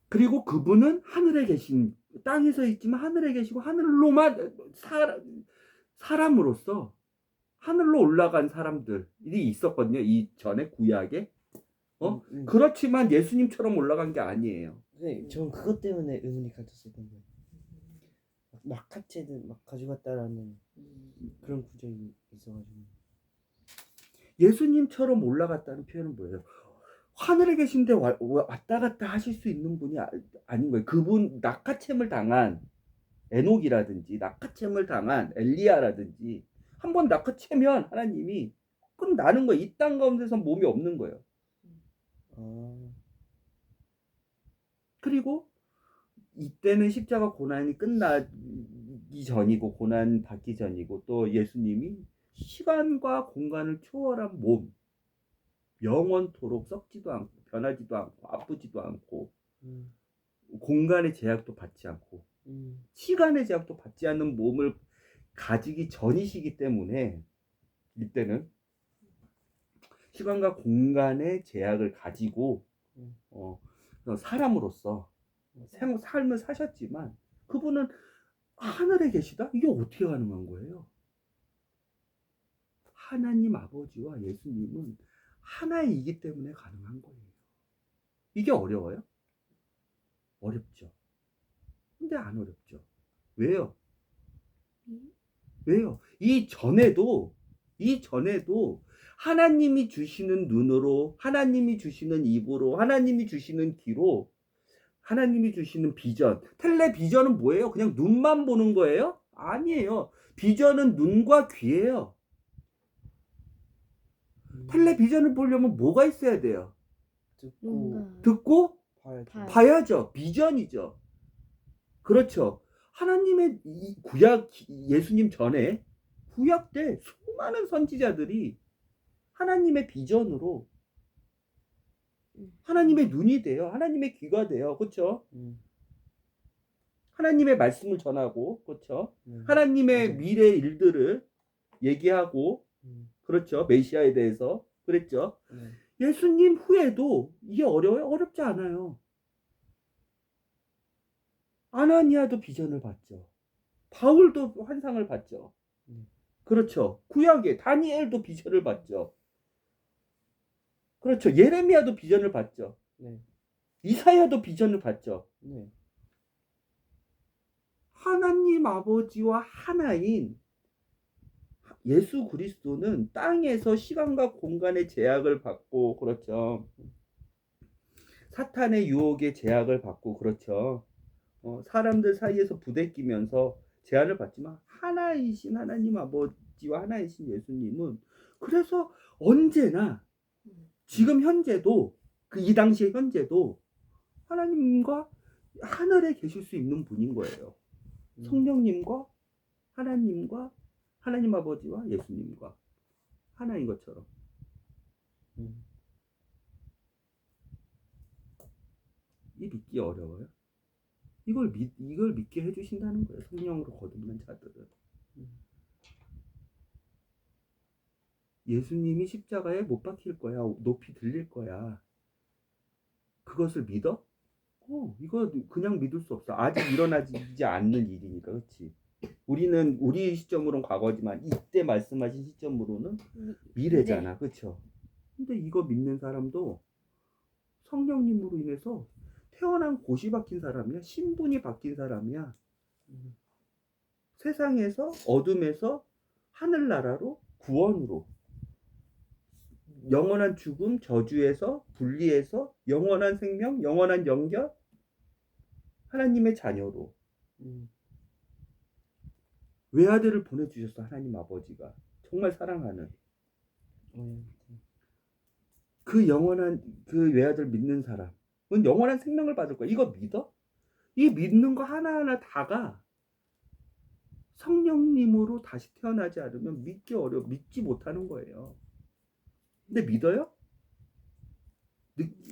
그리고 그분은 하늘에 계신, 땅에서 있지만 하늘에 계시고 하늘로만 사람으로서 하늘로 올라간 사람들이 있었거든요. 이 전에 구약에. 그렇지만 예수님처럼 올라간 게 아니에요. 네, 전 그것 때문에 의문이 가졌었던 거예요. 낙하채는 막 가져갔다라는 그런 구절이 있어가지고. 예수님처럼 올라갔다는 표현은 뭐예요? 하늘에 계신데 왔다 갔다 하실 수 있는 분이 아닌 거예요. 그분 낙하챔을 당한 에녹이라든지 낙하챔을 당한 엘리야라든지 한번 낙하채면 하나님이 끝나는 거예요. 이 땅 가운데서 몸이 없는 거예요. 그리고 이때는 십자가 고난이 끝나기 전이고 고난 받기 전이고 또 예수님이 시간과 공간을 초월한 몸, 영원토록 썩지도 않고 변하지도 않고 아프지도 않고 공간의 제약도 받지 않고 시간의 제약도 받지 않는 몸을 가지기 전이시기 때문에 이때는 시간과 공간의 제약을 가지고 사람으로서 삶을 사셨지만 그분은 하늘에 계시다? 이게 어떻게 가능한 거예요? 하나님 아버지와 예수님은 하나이기 때문에 가능한 거예요. 이게 어려워요? 어렵죠. 근데 안 어렵죠. 왜요? 왜요? 이전에도 하나님이 주시는 눈으로, 하나님이 주시는 입으로, 하나님이 주시는 귀로, 하나님이 주시는 비전. 텔레비전은 뭐예요? 그냥 눈만 보는 거예요? 아니에요. 비전은 눈과 귀예요. 텔레비전을 보려면 뭐가 있어야 돼요? 듣고 봐야죠. 비전이죠. 그렇죠. 하나님의 구약 예수님 전에 구약 때 수많은 선지자들이 하나님의 비전으로 하나님의 눈이 돼요. 하나님의 귀가 돼요. 그렇죠? 하나님의 말씀을 전하고 그렇죠? 하나님의 미래 일들을 얘기하고 그렇죠? 메시아에 대해서 그랬죠? 예수님 후에도 이게 어려워요? 어렵지 않아요. 아나니아도 비전을 봤죠. 바울도 환상을 봤죠. 그렇죠. 구약에 다니엘도 비전을 봤죠. 그렇죠. 예레미야도 비전을 봤죠. 이사야도 비전을 봤죠. 하나님 아버지와 하나인 예수 그리스도는 땅에서 시간과 공간의 제약을 받고 그렇죠. 사탄의 유혹의 제약을 받고 그렇죠. 사람들 사이에서 부대끼면서 제한을 받지만 하나이신 하나님 아버지와 하나이신 예수님은 그래서 언제나 지금 현재도 그 이 당시의 현재도 하나님과 하늘에 계실 수 있는 분인 거예요. 성령님과 하나님과 하나님 아버지와 예수님과 하나인 것처럼. 이 믿기 어려워요? 이걸 믿게 해주신다는 거예요. 성령으로 거듭난 자들은. 예수님이 십자가에 못 박힐 거야. 높이 들릴 거야. 그것을 믿어? 이거 그냥 믿을 수 없어. 아직 일어나지 않는 일이니까. 그렇지? 우리는 우리 시점으로는 과거지만 이때 말씀하신 시점으로는 미래잖아. 그렇죠? 근데 이거 믿는 사람도 성령님으로 인해서 태어난 곳이 바뀐 사람이야. 신분이 바뀐 사람이야. 세상에서 어둠에서 하늘나라로 구원으로 영원한 죽음 저주에서 분리해서 영원한 생명 영원한 연결 하나님의 자녀로 외아들을 보내주셨어. 하나님 아버지가 정말 사랑하는 그 영원한 그 외아들 믿는 사람은 영원한 생명을 받을 거야. 이거 믿어? 이 믿는 거 하나하나 다가 성령님으로 다시 태어나지 않으면 믿지 못하는 거예요. 근데 믿어요?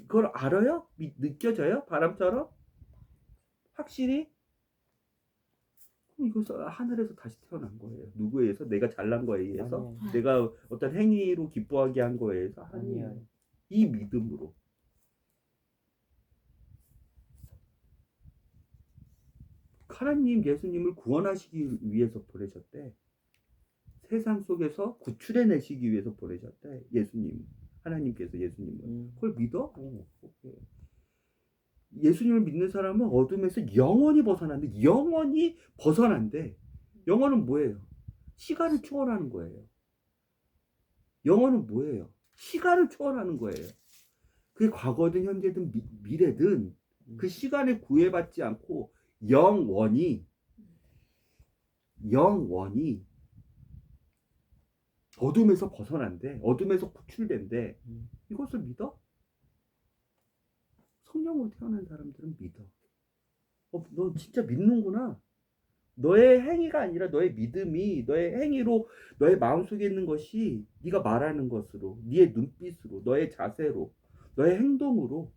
그걸 알아요? 느껴져요? 바람처럼? 확실히? 이것은 하늘에서 다시 태어난 거예요. 누구에 의해서? 내가 잘난 거에 의해서? 아니에요. 내가 어떤 행위로 기뻐하게 한 거에 의해서? 아니에요. 이 믿음으로. 하나님 예수님을 구원하시기 위해서 보내셨대. 세상 속에서 구출해내시기 위해서 보내셨대. 예수님. 하나님께서 예수님을. 그걸 믿어? 오케이. 예수님을 믿는 사람은 어둠에서 영원히 벗어난대. 영원히 벗어난대. 영원은 뭐예요? 시간을 초월하는 거예요. 영원은 뭐예요? 시간을 초월하는 거예요. 그게 과거든 현재든 미래든 그 시간에 구애받지 않고 영원히 어둠에서 벗어난대. 어둠에서 구출된대. 이것을 믿어? 성령으로 태어난 사람들은 믿어. 너 진짜 믿는구나. 너의 행위가 아니라 너의 믿음이 너의 행위로 너의 마음속에 있는 것이 네가 말하는 것으로 네의 눈빛으로 너의 자세로 너의 행동으로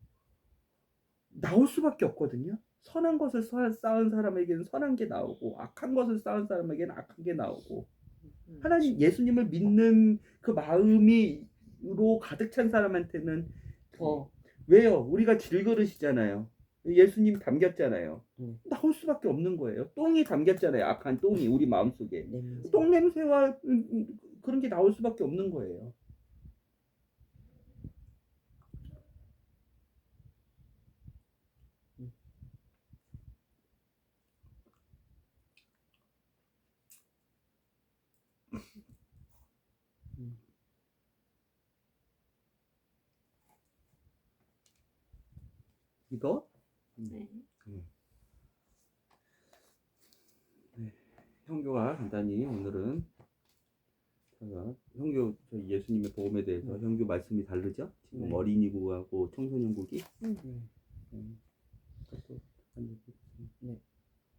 나올 수밖에 없거든요. 선한 것을 쌓은 사람에게는 선한 게 나오고 악한 것을 쌓은 사람에게는 악한 게 나오고 하나님 예수님을 믿는 그 마음이로 가득 찬 사람한테는 더 왜요? 우리가 질그릇이잖아요. 예수님 담겼잖아요. 나올 수밖에 없는 거예요. 똥이 담겼잖아요. 악한 똥이 우리 마음속에. 똥 냄새와 그런 게 나올 수밖에 없는 거예요. 믿어? 네. 네. 형교가 간단히 오늘은 형교 저희 예수님의 복음에 대해서 형교 말씀이 다르죠? 지금 네. 어린이국하고 청소년국이 네.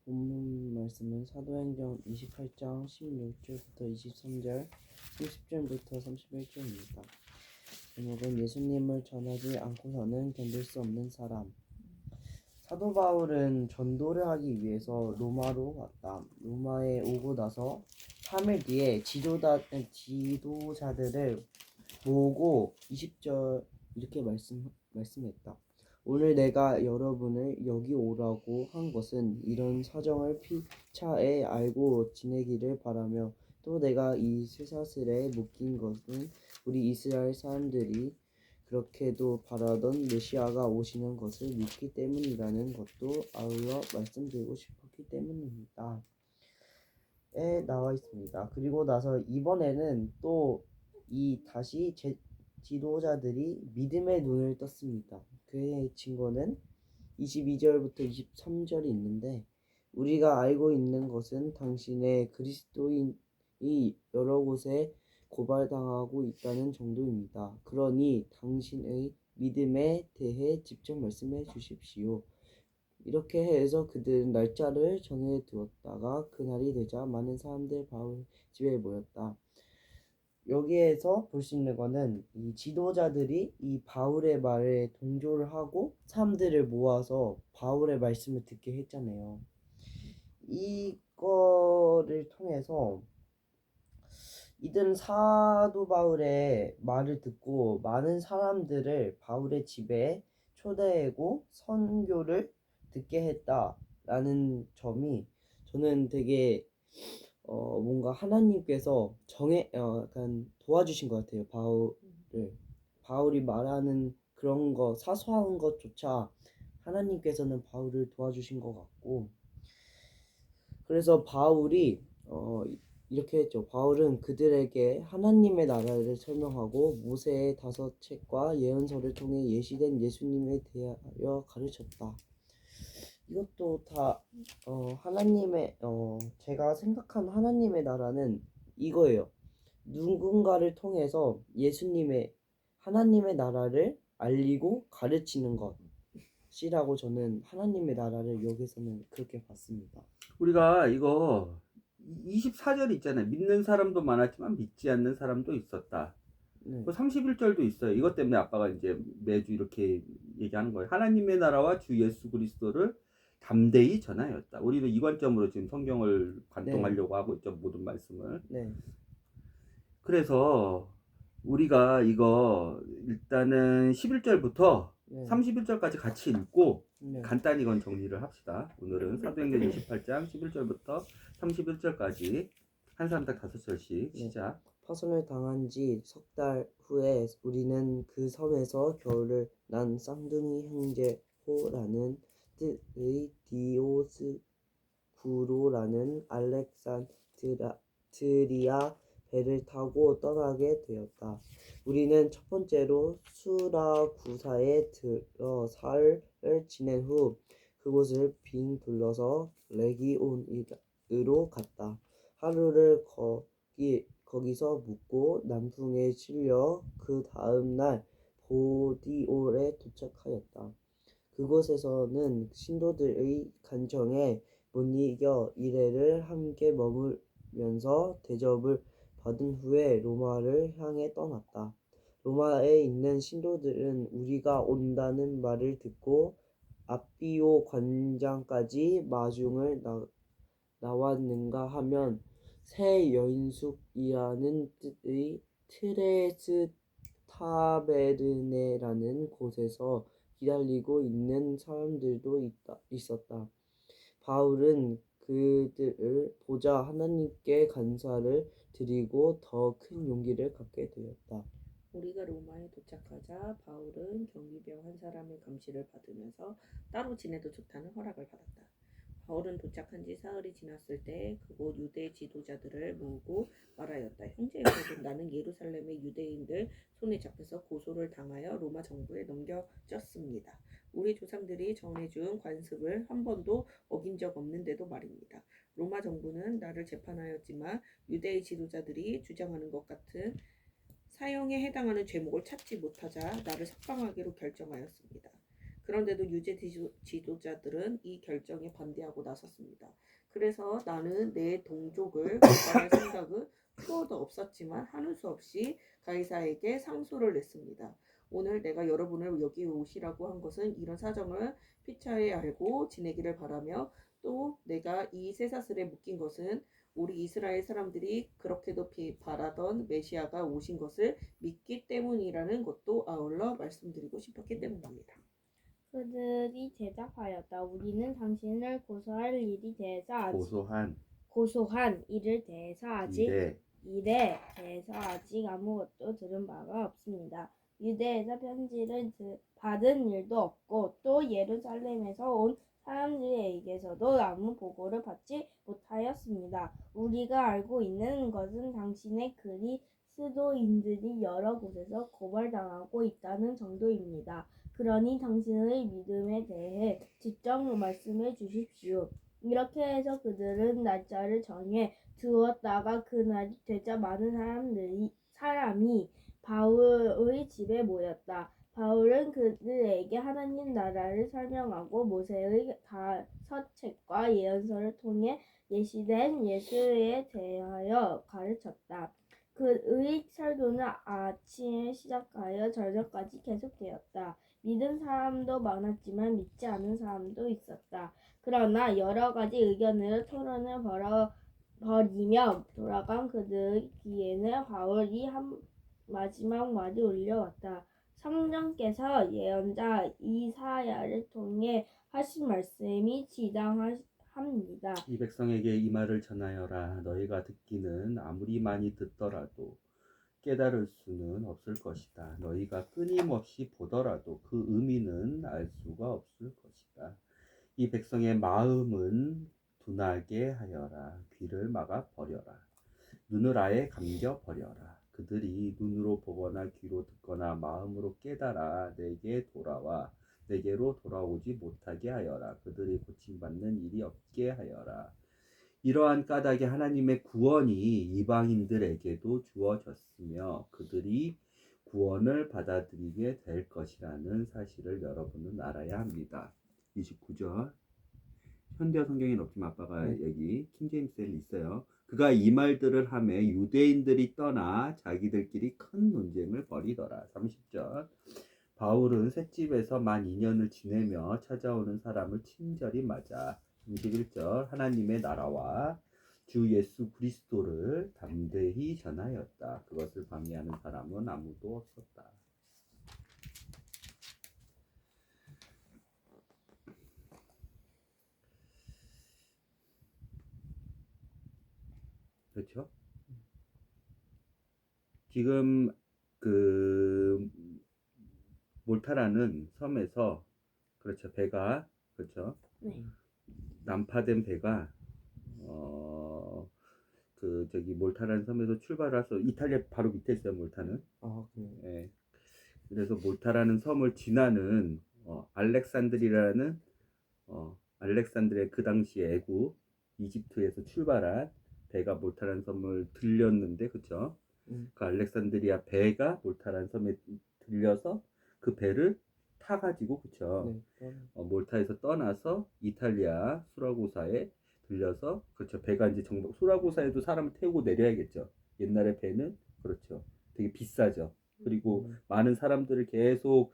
본문 말씀은 사도행전 28장 16절부터 23절, 30절부터 31절입니다. 제목은 예수님을 전하지 않고서는 견딜 수 없는 사람. 사도 바울은 전도를 하기 위해서 로마로 왔다. 로마에 오고 나서 3일 뒤에 지도자들을 모으고 20절 이렇게 말씀했다. 오늘 내가 여러분을 여기 오라고 한 것은 이런 사정을 피차에 알고 지내기를 바라며 또 내가 이 쇠사슬에 묶인 것은 우리 이스라엘 사람들이 그렇게도 바라던 메시아가 오시는 것을 믿기 때문이라는 것도 아울러 말씀드리고 싶었기 때문입니다. 에 나와 있습니다. 그리고 나서 이번에는 또 이 다시 지도자들이 믿음의 눈을 떴습니다. 그의 증거는 22절부터 23절이 있는데 우리가 알고 있는 것은 당신의 그리스도인이 여러 곳에 고발당하고 있다는 정도입니다. 그러니 당신의 믿음에 대해 직접 말씀해 주십시오. 이렇게 해서 그들은 날짜를 정해 두었다가 그날이 되자 많은 사람들 바울 집에 모였다. 여기에서 볼 수 있는 거는 이 지도자들이 이 바울의 말에 동조를 하고 사람들을 모아서 바울의 말씀을 듣게 했잖아요. 이거를 통해서 이들은 사도 바울의 말을 듣고 많은 사람들을 바울의 집에 초대하고 선교를 듣게 했다라는 점이 저는 되게 뭔가 하나님께서 약간 도와주신 것 같아요. 바울이 말하는 그런 거 사소한 것조차 하나님께서는 바울을 도와주신 것 같고, 그래서 바울이 이렇게 했죠. 바울은 그들에게 하나님의 나라를 설명하고 모세의 5책과 예언서를 통해 예시된 예수님에 대하여 가르쳤다. 이것도 다 하나님의 제가 생각한 하나님의 나라는 이거예요. 누군가를 통해서 하나님의 나라를 알리고 가르치는 것이라고 저는 하나님의 나라를 여기서는 그렇게 봤습니다. 우리가 이거 24절 있잖아요. 믿는 사람도 많았지만 믿지 않는 사람도 있었다. 네. 31절도 있어요. 이것 때문에 아빠가 이제 매주 이렇게 얘기하는 거예요. 하나님의 나라와 주 예수 그리스도를 담대히 전하였다. 우리는 이 관점으로 지금 성경을 관통하려고 하고 있죠. 모든 말씀을. 네. 그래서 우리가 이거 일단은 11절부터 네. 31절까지 같이 읽고 네. 간단히 이건 정리를 합시다. 오늘은 사도행전 28장 11절부터 31절까지 한 사람당 5절씩 시작. 파손을 당한 지 석 달 후에 우리는 그 섬에서 겨울을 난 쌍둥이 형제 호라는 뜻의 디오스구로라는 알렉산드리아 배를 타고 떠나게 되었다. 우리는 첫 번째로 수라구사에 들어 사흘을 지낸 후 그곳을 빙 둘러서 레기온으로 갔다. 하루를 거기서 묵고 남풍에 실려 그 다음 날 보디올에 도착하였다. 그곳에서는 신도들의 간청에 못 이겨 이래를 함께 머물면서 대접을 받은 후에 로마를 향해 떠났다. 로마에 있는 신도들은 우리가 온다는 말을 듣고 아비오 관장까지 마중을 나왔는가 하면 새 여인숙이라는 뜻의 트레스타베르네라는 곳에서 기다리고 있는 사람들도 있었다. 바울은 그들을 보자 하나님께 감사를 드리고 더 큰 용기를 갖게 되었다. 우리가 로마에 도착하자 바울은 경비병 한 사람의 감시를 받으면서 따로 지내도 좋다는 허락을 받았다. 바울은 도착한 지 사흘이 지났을 때 그곳 유대 지도자들을 모으고 말하였다. 형제 여러분, 나는 예루살렘의 유대인들 손에 잡혀서 고소를 당하여 로마 정부에 넘겨졌습니다. 우리 조상들이 정해준 관습을 한 번도 어긴 적 없는데도 말입니다. 로마 정부는 나를 재판하였지만 유대의 지도자들이 주장하는 것 같은 사형에 해당하는 죄목을 찾지 못하자 나를 석방하기로 결정하였습니다. 그런데도 유대 지도자들은 이 결정에 반대하고 나섰습니다. 그래서 나는 내 동족을 고발할 생각은 추호도 없었지만 하는 수 없이 가이사에게 상소를 냈습니다. 오늘 내가 여러분을 여기 오시라고 한 것은 이런 사정을 피차에 알고 지내기를 바라며, 또 내가 이 쇠사슬에 묶인 것은 우리 이스라엘 사람들이 그렇게도 바라던 메시아가 오신 것을 믿기 때문이라는 것도 아울러 말씀드리고 싶었기 때문입니다. 그들이 대답하였다. 우리는 당신을 고소할 일에 대해서 아직 아무것도 들은 바가 없습니다. 유대에서 편지를 받은 일도 없고 또 예루살렘에서 온 사람들에게서도 아무 보고를 받지 못하였습니다. 우리가 알고 있는 것은 당신의 그리스도인들이 여러 곳에서 고발당하고 있다는 정도입니다. 그러니 당신의 믿음에 대해 직접 말씀해 주십시오. 이렇게 해서 그들은 날짜를 정해 두었다가 그날이 되자 많은 사람이 바울의 집에 모였다. 바울은 그들에게 하나님 나라를 설명하고 모세의 5책과 예언서를 통해 예시된 예수에 대하여 가르쳤다. 그의 설교는 아침에 시작하여 저녁까지 계속되었다. 믿은 사람도 많았지만 믿지 않은 사람도 있었다. 그러나 여러 가지 의견으로 토론을 벌이며 돌아간 그들의 귀에는 바울이 한 마지막 말이 울려왔다. 성령께서 예언자 이사야를 통해 하신 말씀이 지당합니다. 이 백성에게 이 말을 전하여라. 너희가 듣기는 아무리 많이 듣더라도 깨달을 수는 없을 것이다. 너희가 끊임없이 보더라도 그 의미는 알 수가 없을 것이다. 이 백성의 마음은 둔하게 하여라. 귀를 막아 버려라. 눈을 아예 감겨 버려라. 그들이 눈으로 보거나 귀로 듣거나 마음으로 깨달아 내게로 돌아오지 못하게 하여라. 그들이 고침받는 일이 없게 하여라. 이러한 까닭에 하나님의 구원이 이방인들에게도 주어졌으며 그들이 구원을 받아들이게 될 것이라는 사실을 여러분은 알아야 합니다. 29절 현대 성경에는 없지만 아빠가 여기 킹제임스에는 있어요. 그가 이 말들을 하며 유대인들이 떠나 자기들끼리 큰 논쟁을 벌이더라. 30절 바울은 셋집에서 만 2년을 지내며 찾아오는 사람을 친절히 맞아 31절 하나님의 나라와 주 예수 그리스도를 담대히 전하였다. 그것을 방해하는 사람은 아무도 없었다. 그렇죠? 지금 그 몰타라는 섬에서 그렇죠. 배가 그렇죠. 네. 난파된 배가 저기 몰타라는 섬에서 출발을 해서 이탈리아 바로 밑에 있어요. 몰타는. 그래요. 예. 그래서 몰타라는 섬을 지나는 알렉산드리라는 알렉산드리아 그 당시 애국 이집트에서 출발한 배가 몰타라는 섬을 들렸는데 그쵸? 그 알렉산드리아 배가 몰타라는 섬에 들려서 그 배를 타가지고 그쵸? 네. 몰타에서 떠나서 이탈리아 수라고사에 들려서 그렇죠. 배가 이제 수라고사에도 사람을 태우고 내려야겠죠. 옛날에 배는 그렇죠. 되게 비싸죠. 그리고 많은 사람들을 계속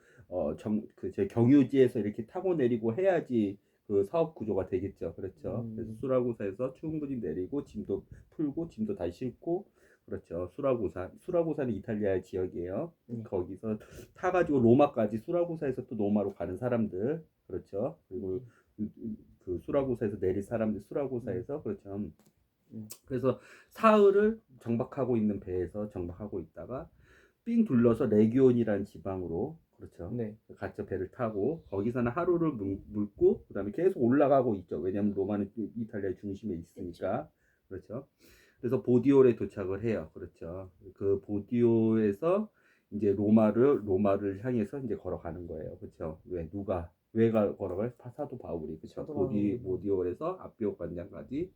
제 경유지에서 이렇게 타고 내리고 해야지 그 사업 구조가 되겠죠. 그렇죠. 그래서 수라고사에서 충분히 내리고 짐도 풀고 짐도 다시 싣고 그렇죠. 수라고사는 이탈리아 지역이에요. 거기서 타가지고 로마까지 수라고사에서 또 로마로 가는 사람들 그렇죠. 그리고 그 수라고사에서 내릴 사람들 수라고사에서 그렇죠. 그래서 사흘을 정박하고 있는 배에서 정박하고 있다가 삥 둘러서 레기온이라는 지방으로 그렇죠. 네. 가짜 배를 타고 거기서는 하루를 묵고 그다음에 계속 올라가고 있죠. 왜냐하면 로마는 이탈리아 중심에 있으니까 그렇죠. 그래서 보디올에 도착을 해요. 그렇죠. 그 보디오에서 이제 로마를 향해서 이제 걸어가는 거예요. 그렇죠. 왜가 걸어갈 사도 바울이 그렇죠. 보디올에서 아비오 관장까지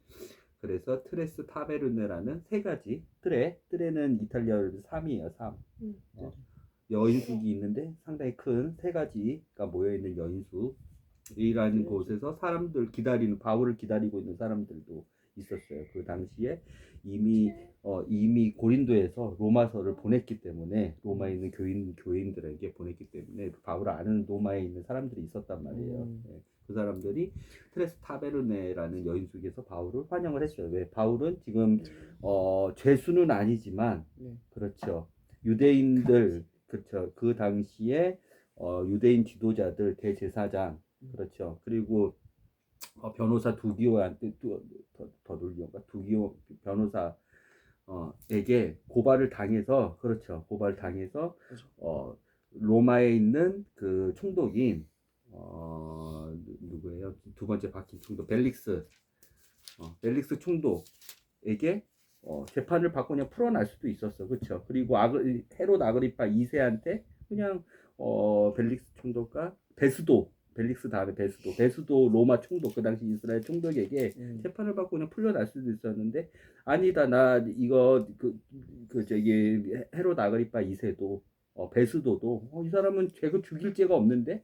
그래서 트레스 타베르네라는 세 가지 트레는 이탈리아어로 3이에요. 3. 여인숙이 있는데 상당히 큰 세 가지가 모여있는 여인숙이라는 곳에서 사람들 바울을 기다리고 있는 사람들도 있었어요. 그 당시에 이미 고린도에서 로마서를 보냈기 때문에 로마에 있는 교인들에게 보냈기 때문에 바울을 아는 로마에 있는 사람들이 있었단 말이에요. 네. 그 사람들이 트레스 타베르네라는 여인숙에서 바울을 환영을 했어요. 왜? 바울은 지금 죄수는 아니지만 그렇죠. 유대인들 그렇죠. 그 당시에 유대인 지도자들 대제사장 그렇죠. 그리고 변호사 두기오한테 두기오 변호사에게 고발을 당해서 그렇죠. 로마에 있는 그 총독인 누구예요? 두 번째 바뀐 총독 벨릭스 총독에게 재판을 받고 그냥 풀어날 수도 있었어. 그렇죠. 그리고 헤롯 아그리파 2세한테 그냥 벨릭스 총독과 베스도 벨릭스 다음에 베스도 로마 총독, 그 당시 이스라엘 총독에게 재판을 받고 그냥 풀려날 수도 있었는데, 아니다, 나 이거 그 저기 헤롯 아그리파 2세도 베스도도 이 사람은 죄가 죽일 죄가 없는데,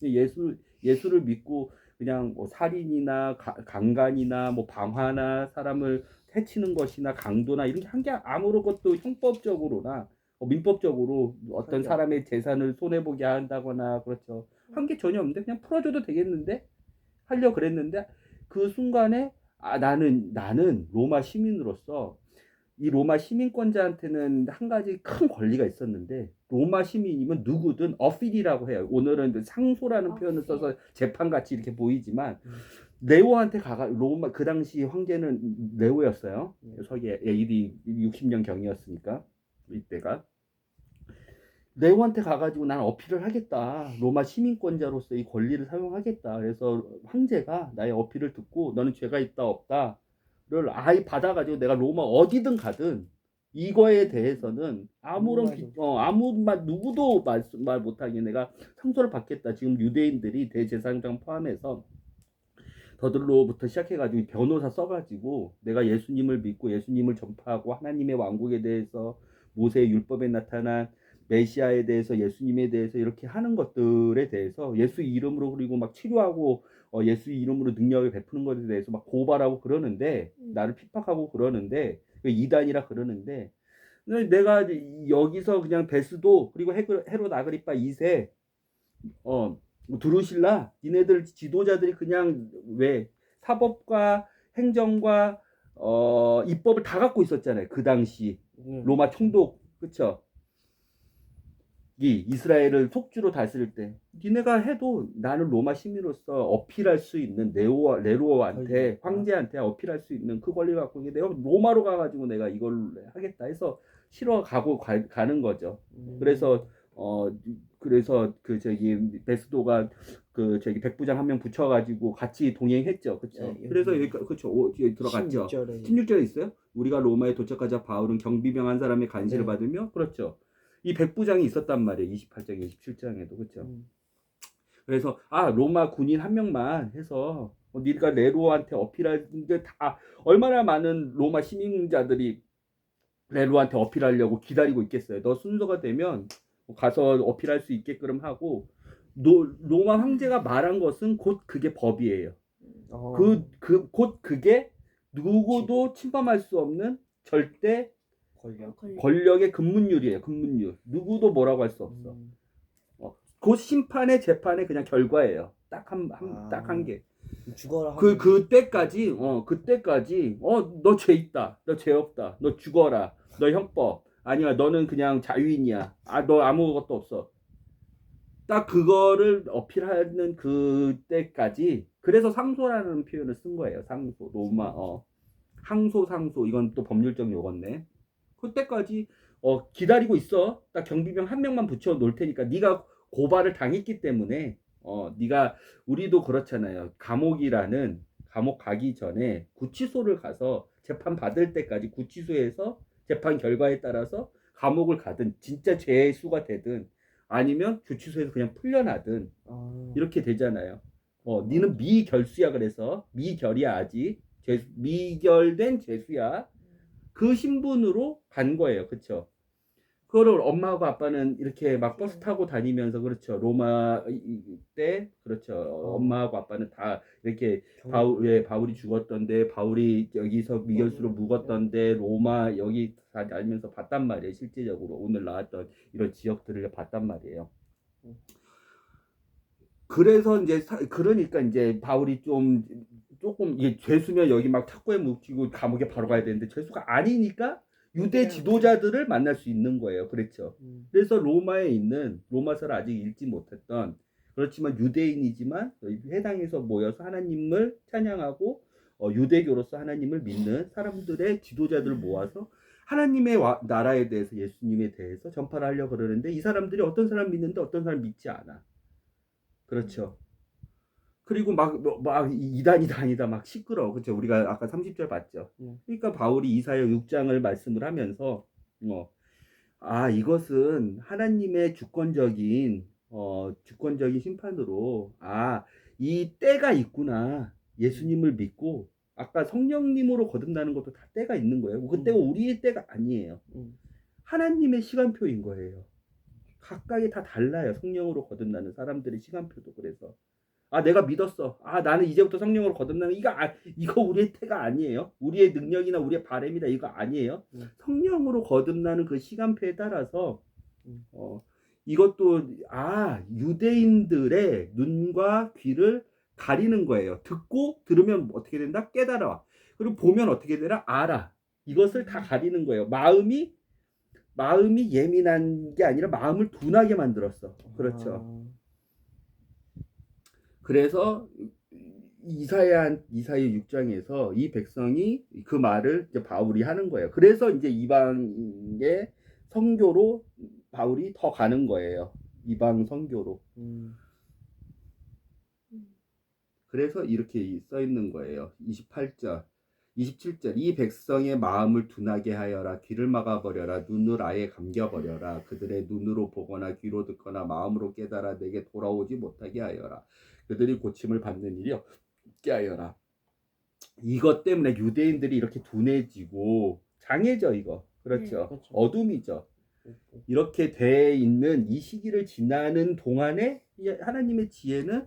예수를 믿고 그냥 뭐 살인이나 강간이나 뭐 방화나 사람을 해치는 것이나 강도나 이런 게 한 게 아무런 것도 형법적으로나 민법적으로 어떤 하죠. 사람의 재산을 손해보게 한다거나 그렇죠. 한 게 전혀 없는데 그냥 풀어줘도 되겠는데 하려 그랬는데, 그 순간에 나는 로마 시민으로서 이 로마 시민권자한테는 한 가지 큰 권리가 있었는데, 로마 시민이면 누구든 어필이라고 해요. 오늘은 상소라는 표현을 써서 재판같이 이렇게 보이지만, 네오한테 로마 그 당시 황제는 네오였어요. 서기 AD 60년 경이었으니까 이때가. 네오한테 가가지고 난 어필을 하겠다. 로마 시민권자로서 이 권리를 사용하겠다. 그래서 황제가 나의 어필을 듣고 너는 죄가 있다 없다를 아예 받아가지고 내가 로마 어디든 가든 이거에 대해서는 누구도 말 못하게 내가 상소를 받겠다. 지금 유대인들이 대제사장 포함해서 더들로부터 시작해가지고 변호사 써가지고 내가 예수님을 믿고 예수님을 전파하고 하나님의 왕국에 대해서 모세의 율법에 나타난 메시아에 대해서 예수님에 대해서 이렇게 하는 것들에 대해서 예수 이름으로, 그리고 막 치료하고 예수 이름으로 능력을 베푸는 것에 대해서 막 고발하고 그러는데, 나를 핍박하고 그러는데, 이단이라 그러는데, 내가 여기서 그냥 베스도 그리고 헤롯 아그리파 2세 드루실라 니네들 지도자들이 그냥 왜 사법과 행정과 입법을 다 갖고 있었잖아요. 그 당시 로마 총독, 그쵸? 이 이스라엘을 속주로 다스릴 때 니네가 해도 나는 로마 시민으로서 어필할 수 있는 네로한테, 황제한테 어필할 수 있는 그 권리를 갖고 있는데, 내가 로마로 가가지고 내가 이걸 하겠다 해서 가는 거죠. 그래서 그 베스도가 그 백부장 한 명 붙여가지고 같이 동행했죠. 그렇죠. 네, 그래서 여기 여기 들어갔죠. 16절에 있어요. 우리가 로마에 도착하자 바울은 경비병 한 사람의 간시를 받으며, 그렇죠. 이 백부장이 있었단 말이에요. 28장, 27장에도 그렇죠. 그래서 로마 군인 한 명만 해서 네가 네로한테 어필하는데, 다 얼마나 많은 로마 시민자들이 네로한테 어필하려고 기다리고 있겠어요. 너 순서가 되면 가서 어필할 수 있게끔 하고, 로마 황제가 말한 것은 곧 그게 법이에요. 곧 그게 누구도 침범할 수 없는 절대 권력의 근문율이에요. 근문율. 누구도 뭐라고 할 수 없어. 곧 심판의 재판의 그냥 결과예요. 딱 한 개. 죽어라. 그때까지 너 죄 있다. 너 죄 없다. 너 죽어라. 너 형법. 아니야, 너는 그냥 자유인이야. 너 아무것도 없어. 딱 그거를 어필하는 그때까지. 그래서 상소라는 표현을 쓴 거예요. 상소. 로마 상소 이건 또 법률적 용어네. 그때까지 기다리고 있어. 딱 경비병 한 명만 붙여 놓을 테니까. 네가 고발을 당했기 때문에 네가, 우리도 그렇잖아요. 감옥 가기 전에 구치소를 가서 재판 받을 때까지 구치소에서 재판 결과에 따라서 감옥을 가든 진짜 죄수가 되든 아니면 구치소에서 그냥 풀려나든 이렇게 되잖아요. 니는 미결수야. 그래서 미결이야. 아직 미결된 죄수야. 그 신분으로 간 거예요. 그렇죠? 그거를 엄마하고 아빠는 이렇게 막 버스 타고 다니면서, 그렇죠. 로마 때, 그렇죠. 엄마하고 아빠는 다 이렇게 바울이 죽었던데, 바울이 여기서 미결수로 묵었던데, 로마 여기 다 알면서 봤단 말이에요. 실제적으로 오늘 나왔던 이런 지역들을 봤단 말이에요. 그래서 그러니까 바울이 조금 죄수면 여기 막 탁구에 묵히고 감옥에 바로 가야 되는데, 죄수가 아니니까 유대 지도자들을 만날 수 있는 거예요. 그렇죠. 그래서 로마에 있는, 로마서를 아직 읽지 못했던, 그렇지만 유대인이지만 회당에서 모여서 하나님을 찬양하고 유대교로서 하나님을 믿는 사람들의 지도자들을 모아서 하나님의 나라에 대해서, 예수님에 대해서 전파를 하려고 그러는데, 이 사람들이 어떤 사람 믿는데 어떤 사람 믿지 않아. 그렇죠. 그리고 막 이단이다 아니다 막 시끄러워. 그렇죠. 우리가 아까 30절 봤죠. 그러니까 바울이 이사야 6장을 말씀을 하면서 이것은 하나님의 주권적인 주권적인 심판으로 이 때가 있구나. 예수님을 믿고 아까 성령님으로 거듭나는 것도 다 때가 있는 거예요. 그 때가 우리의 때가 아니에요. 하나님의 시간표인 거예요. 각각이 다 달라요. 성령으로 거듭나는 사람들의 시간표도. 그래서 내가 믿었어. 나는 이제부터 성령으로 거듭나는 이거 우리의 때가 아니에요. 우리의 능력이나 우리의 바램이다 이거 아니에요. 성령으로 거듭나는 그 시간표에 따라서 이것도 유대인들의 눈과 귀를 가리는 거예요. 듣고 들으면 어떻게 된다? 깨달아. 그리고 보면 어떻게 되나? 알아. 이것을 다 가리는 거예요. 마음이 예민한 게 아니라 마음을 둔하게 만들었어. 그렇죠. 그래서 이사야 6장에서 이 백성이 그 말을 이제 바울이 하는 거예요. 그래서 이제 이방의 선교로 바울이 더 가는 거예요. 이방 선교로. 그래서 이렇게 써 있는 거예요. 28절, 27절. 이 백성의 마음을 둔하게 하여라. 귀를 막아버려라. 눈을 아예 감겨버려라. 그들의 눈으로 보거나 귀로 듣거나 마음으로 깨달아 내게 돌아오지 못하게 하여라. 그들이 고침을 받는 일이 없게 하여라. 이것 때문에 유대인들이 이렇게 둔해지고 장애죠 이거. 그렇죠. 그렇죠. 어둠이죠. 이렇게 돼 있는 이 시기를 지나는 동안에 하나님의 지혜는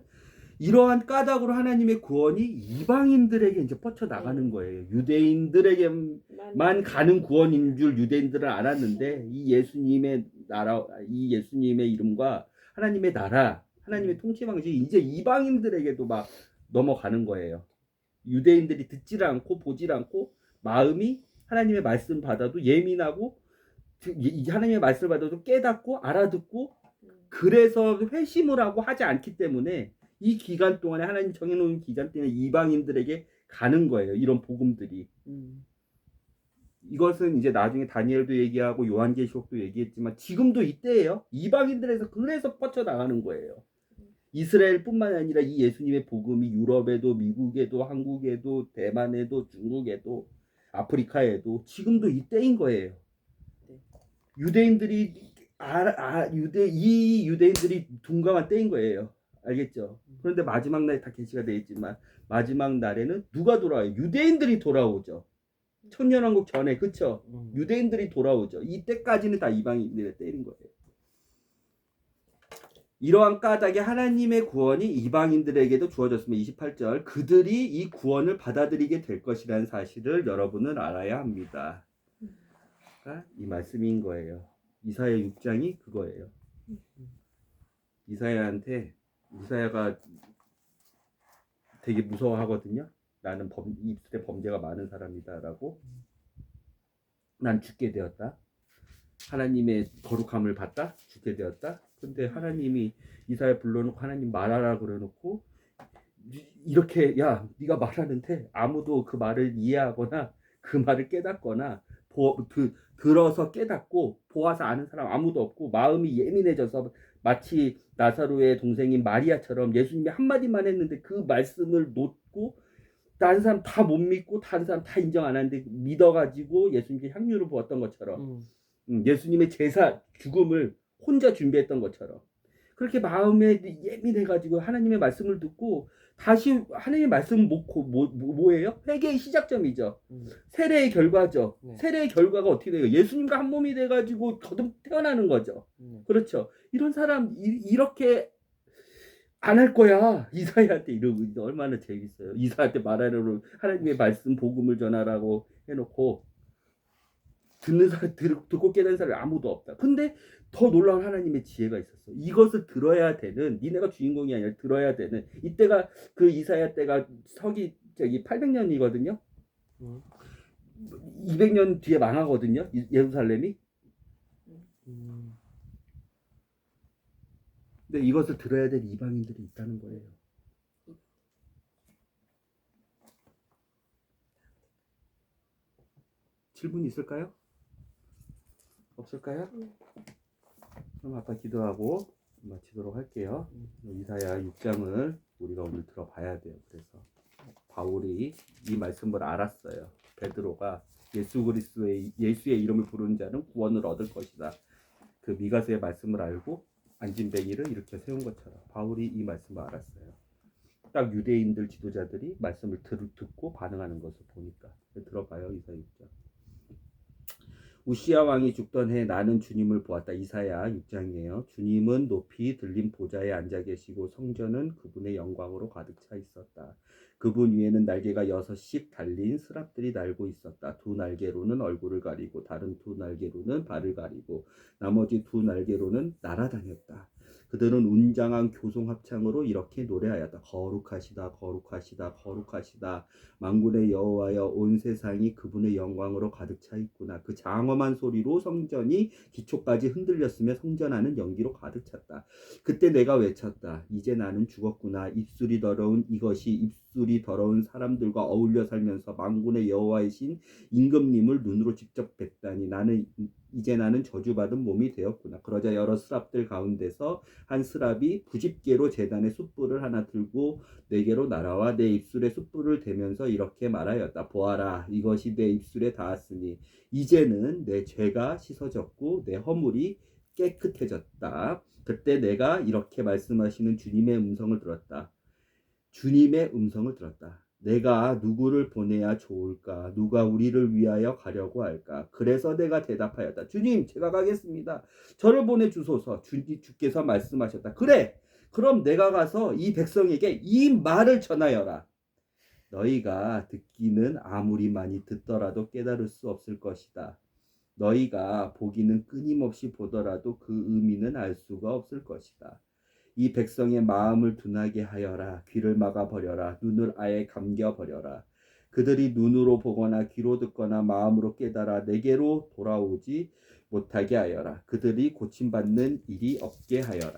이러한 까닭으로 하나님의 구원이 이방인들에게 이제 뻗쳐 나가는 거예요. 유대인들에게만 가는 구원인 줄 유대인들은 알았는데 이 예수님의 나라, 이 예수님의 이름과 하나님의 나라, 하나님의 통치 방식이 이제 이방인들에게도 막 넘어가는 거예요. 유대인들이 듣질 않고 보질 않고 마음이 하나님의 말씀 받아도 예민하고 하나님의 말씀을 받아도 깨닫고 알아듣고 그래서 회심을 하고 하지 않기 때문에 이 기간 동안에 하나님 정해놓은 기간 때문에 이방인들에게 가는 거예요. 이런 복음들이. 이것은 이제 나중에 다니엘도 얘기하고 요한계시록도 얘기했지만 지금도 이때예요. 이방인들에서 그래서 뻗쳐나가는 거예요. 이스라엘뿐만 아니라 이 예수님의 복음이 유럽에도 미국에도 한국에도 대만에도 중국에도 아프리카에도 지금도 이때인 거예요. 유대인들이 이 유대인들이 둔감한 때인 거예요. 알겠죠? 그런데 마지막 날에 다 계시가 되어 있지만 마지막 날에는 누가 돌아와요? 유대인들이 돌아오죠. 천년왕국 전에. 그쵸? 유대인들이 돌아오죠. 이때까지는 다 이방인들의 때인 거예요. 이러한 까닭에 하나님의 구원이 이방인들에게도 주어졌으면 28절 그들이 이 구원을 받아들이게 될 것이라는 사실을 여러분은 알아야 합니다. 이 말씀인 거예요. 이사야 6장이 그거예요. 이사야가 되게 무서워하거든요. 나는 입술에 범죄가 많은 사람이다라고. 난 죽게 되었다. 하나님의 거룩함을 받다. 죽게 되었다. 근데 하나님이 이사야 불러놓고 하나님 말하라 그래놓고 이렇게 네가 말하는데 아무도 그 말을 이해하거나 그 말을 깨닫거나 들어서 깨닫고 보아서 아는 사람 아무도 없고 마음이 예민해져서 마치 나사로의 동생인 마리아처럼 예수님이 한마디만 했는데 그 말씀을 놓고 다른 사람 다 못 믿고 다른 사람 다 인정 안 하는데 믿어가지고 예수님께 향유를 부었던 것처럼 예수님의 제사 죽음을 혼자 준비했던 것처럼 그렇게 마음에 예민해가지고 하나님의 말씀을 듣고 다시 하나님의 말씀은 뭐예요? 회개의 시작점이죠. 세례의 결과죠. 네. 세례의 결과가 어떻게 돼요? 예수님과 한 몸이 돼가지고 거듭 태어나는 거죠. 그렇죠. 이런 사람 이렇게 안 할 거야. 이사야한테 이러고 얼마나 재밌어요. 이사야한테 말하려고 하나님의 말씀 복음을 전하라고 해놓고 듣는 사람 듣고 깨닫는 사람이 아무도 없다. 근데 더 놀라운 하나님의 지혜가 있었어. 이것을 들어야 되는 니네가 주인공이 아니라 들어야 되는 이때가 그 이사야 때가 서기 800년이거든요. 200년 뒤에 망하거든요. 예루살렘이. 근데 이것을 들어야 될 이방인들이 있다는 거예요. 질문 있을까요? 없을까요? 그럼 아까 기도하고 마치도록 할게요. 이사야 6장을 우리가 오늘 들어봐야 돼요. 그래서 바울이 이 말씀을 알았어요. 베드로가 예수의 이름을 부르는 자는 구원을 얻을 것이다. 그 미가서의 말씀을 알고 안진뱅이를 일으켜 세운 것처럼 바울이 이 말씀을 알았어요. 딱 유대인들 지도자들이 말씀을 듣고 반응하는 것을 보니까. 들어봐요. 이사야 6장. 우시야 왕이 죽던 해 나는 주님을 보았다. 이사야 6장이에요. 주님은 높이 들린 보좌에 앉아 계시고 성전은 그분의 영광으로 가득 차 있었다. 그분 위에는 날개가 6씩 달린 스랍들이 날고 있었다. 두 날개로는 얼굴을 가리고 다른 두 날개로는 발을 가리고 나머지 두 날개로는 날아다녔다. 그들은 웅장한 교송 합창으로 이렇게 노래하였다. 거룩하시다 거룩하시다 거룩하시다. 만군의 여호와여 온 세상이 그분의 영광으로 가득 차 있구나. 그 장엄한 소리로 성전이 기초까지 흔들렸으며 성전 안은 연기로 가득 찼다. 그때 내가 외쳤다. 이제 나는 죽었구나. 입술이 더러운 이것이 입술이 더러운 사람들과 어울려 살면서 만군의 여호와이신 임금님을 눈으로 직접 뵀다니 나는 저주받은 몸이 되었구나. 그러자 여러 스랍들 가운데서 한 스랍이 부집게로 제단의 숯불을 하나 들고 내게로 날아와 내 입술에 숯불을 대면서 이렇게 말하였다. 보아라, 이것이 내 입술에 닿았으니 이제는 내 죄가 씻어졌고 내 허물이 깨끗해졌다. 그때 내가 이렇게 말씀하시는 주님의 음성을 들었다. 주님의 음성을 들었다. 내가 누구를 보내야 좋을까? 누가 우리를 위하여 가려고 할까? 그래서 내가 대답하였다. 주님, 제가 가겠습니다. 저를 보내주소서. 주께서 말씀하셨다. 그래, 그럼 내가 가서 이 백성에게 이 말을 전하여라. 너희가 듣기는 아무리 많이 듣더라도 깨달을 수 없을 것이다. 너희가 보기는 끊임없이 보더라도 그 의미는 알 수가 없을 것이다. 이 백성의 마음을 둔하게 하여라. 귀를 막아버려라. 눈을 아예 감겨버려라. 그들이 눈으로 보거나 귀로 듣거나 마음으로 깨달아 내게로 돌아오지 못하게 하여라. 그들이 고침받는 일이 없게 하여라.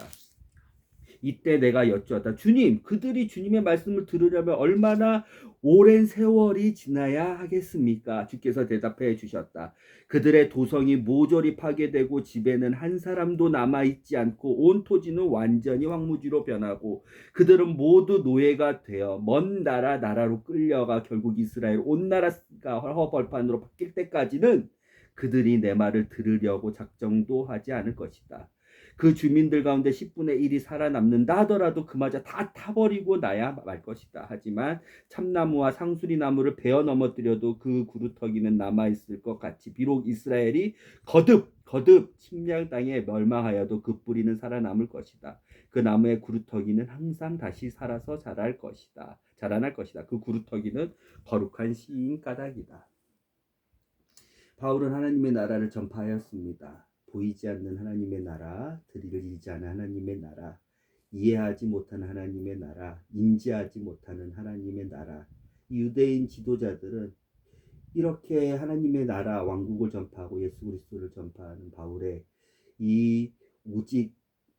이때 내가 여쭈었다. 주님, 그들이 주님의 말씀을 들으려면 얼마나 오랜 세월이 지나야 하겠습니까? 주께서 대답해 주셨다. 그들의 도성이 모조리 파괴되고 집에는 한 사람도 남아있지 않고 온 토지는 완전히 황무지로 변하고 그들은 모두 노예가 되어 먼 나라로 끌려가 결국 이스라엘 온 나라가 허벌판으로 바뀔 때까지는 그들이 내 말을 들으려고 작정도 하지 않을 것이다. 그 주민들 가운데 10분의 1이 살아남는다 하더라도 그마저 다 타버리고 나야 말 것이다. 하지만 참나무와 상수리 나무를 베어 넘어뜨려도 그 구루터기는 남아있을 것 같이 비록 이스라엘이 거듭 침략당해 멸망하여도 그 뿌리는 살아남을 것이다. 그 나무의 구루터기는 항상 다시 살아서 자랄 것이다. 자라날 것이다. 그 구루터기는 거룩한 시인 까닭이다. 바울은 하나님의 나라를 전파하였습니다. 보이지 않는 하나님의 나라, 들이지 않은 하나님의 나라, 이해하지 못하는 하나님의 나라, 인지하지 못하는 하나님의 나라. 유대인 지도자들은 이렇게 하나님의 나라 왕국을 전파하고 예수 그리스도를 전파하는 바울의 이 오직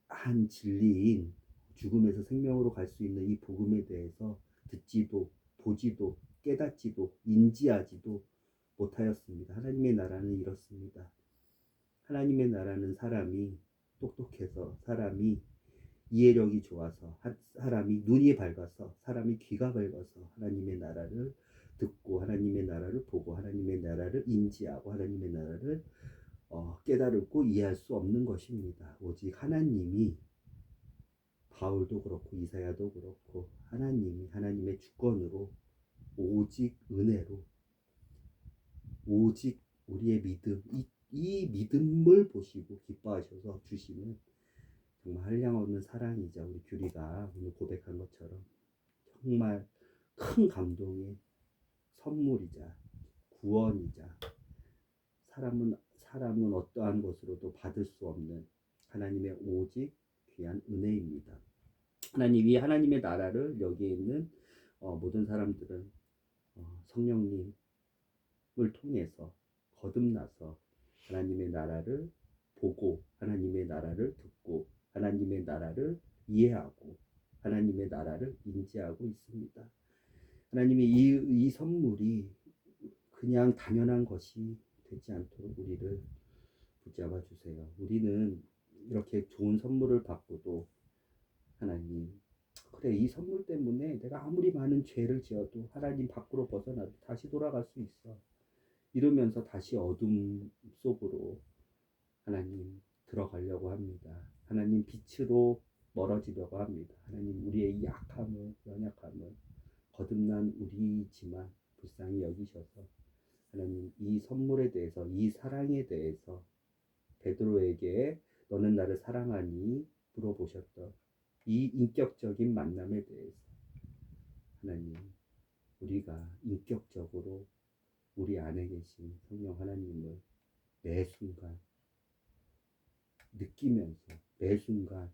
한 진리인 죽음에서 생명으로 갈 수 있는 이 복음에 대해서 듣지도 보지도 깨닫지도 인지하지도 못하였습니다. 하나님의 나라는 이렇습니다. 하나님의 나라는 사람이 똑똑해서, 사람이 이해력이 좋아서, 사람이 눈이 밝아서, 사람이 귀가 밝아서 하나님의 나라를 듣고 하나님의 나라를 보고 하나님의 나라를 인지하고 하나님의 나라를 깨달고 이해할 수 없는 것입니다. 오직 하나님이, 바울도 그렇고 이사야도 그렇고 하나님이 하나님의 주권으로 오직 은혜로 오직 우리의 믿음, 이 믿음을 보시고 기뻐하셔서 주시는 정말 한량없는 사랑이자 우리 규리가 오늘 고백한 것처럼 정말 큰 감동의 선물이자 구원이자 사람은 어떠한 것으로도 받을 수 없는 하나님의 오직 귀한 은혜입니다. 하나님이 하나님의 나라를 여기에 있는 모든 사람들은 성령님을 통해서 거듭나서 하나님의 나라를 보고 하나님의 나라를 듣고 하나님의 나라를 이해하고 하나님의 나라를 인지하고 있습니다. 하나님이 이 선물이 그냥 당연한 것이 되지 않도록 우리를 붙잡아 주세요. 우리는 이렇게 좋은 선물을 받고도 하나님, 그래, 이 선물 때문에 내가 아무리 많은 죄를 지어도 하나님 밖으로 벗어나도 다시 돌아갈 수 있어. 이러면서 다시 어둠 속으로 하나님 들어가려고 합니다. 하나님 빛으로 멀어지려고 합니다. 하나님 우리의 약함을 연약함을 거듭난 우리지만 불쌍히 여기셔서 하나님 이 선물에 대해서 이 사랑에 대해서 베드로에게 너는 나를 사랑하니 물어보셨던 이 인격적인 만남에 대해서 하나님 우리가 인격적으로 우리 안에 계신 성령 하나님을 매 순간 느끼면서 매 순간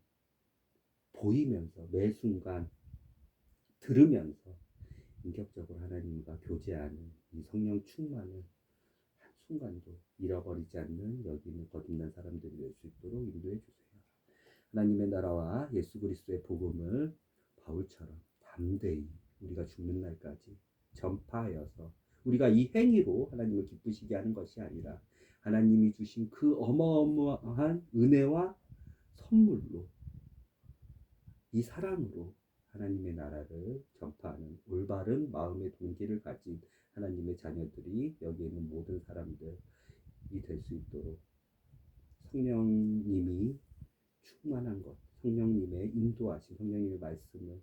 보이면서 매 순간 들으면서 인격적으로 하나님과 교제하는 이 성령 충만을 한순간도 잃어버리지 않는 여기 있는 거듭난 사람들이 될 수 있도록 인도해 주세요. 하나님의 나라와 예수 그리스도의 복음을 바울처럼 담대히 우리가 죽는 날까지 전파하여서 우리가 이 행위로 하나님을 기쁘시게 하는 것이 아니라 하나님이 주신 그 어마어마한 은혜와 선물로 이 사랑으로 하나님의 나라를 전파하는 올바른 마음의 동기를 가진 하나님의 자녀들이 여기 있는 모든 사람들이 될 수 있도록 성령님이 충만한 것, 성령님의 인도하신 성령님의 말씀을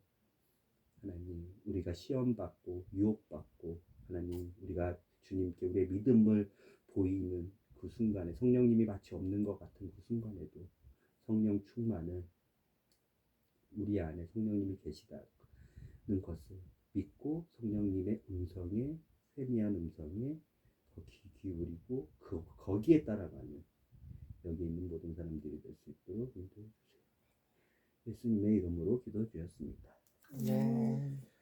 하나님 우리가 시험받고 유혹받고 하나님 우리가 주님께 우리의 믿음을 보이는 그 순간에 성령님이 마치 없는 것 같은 그 순간에도 성령 충만을 우리 안에 성령님이 계시다는 것을 믿고 성령님의 음성에 세미한 음성에 더 귀 기울이고 거기에 따라가는 여기 있는 모든 사람들이 될 수 있도록 인도해 주세요. 예수님의 이름으로 기도드렸습니다. 네.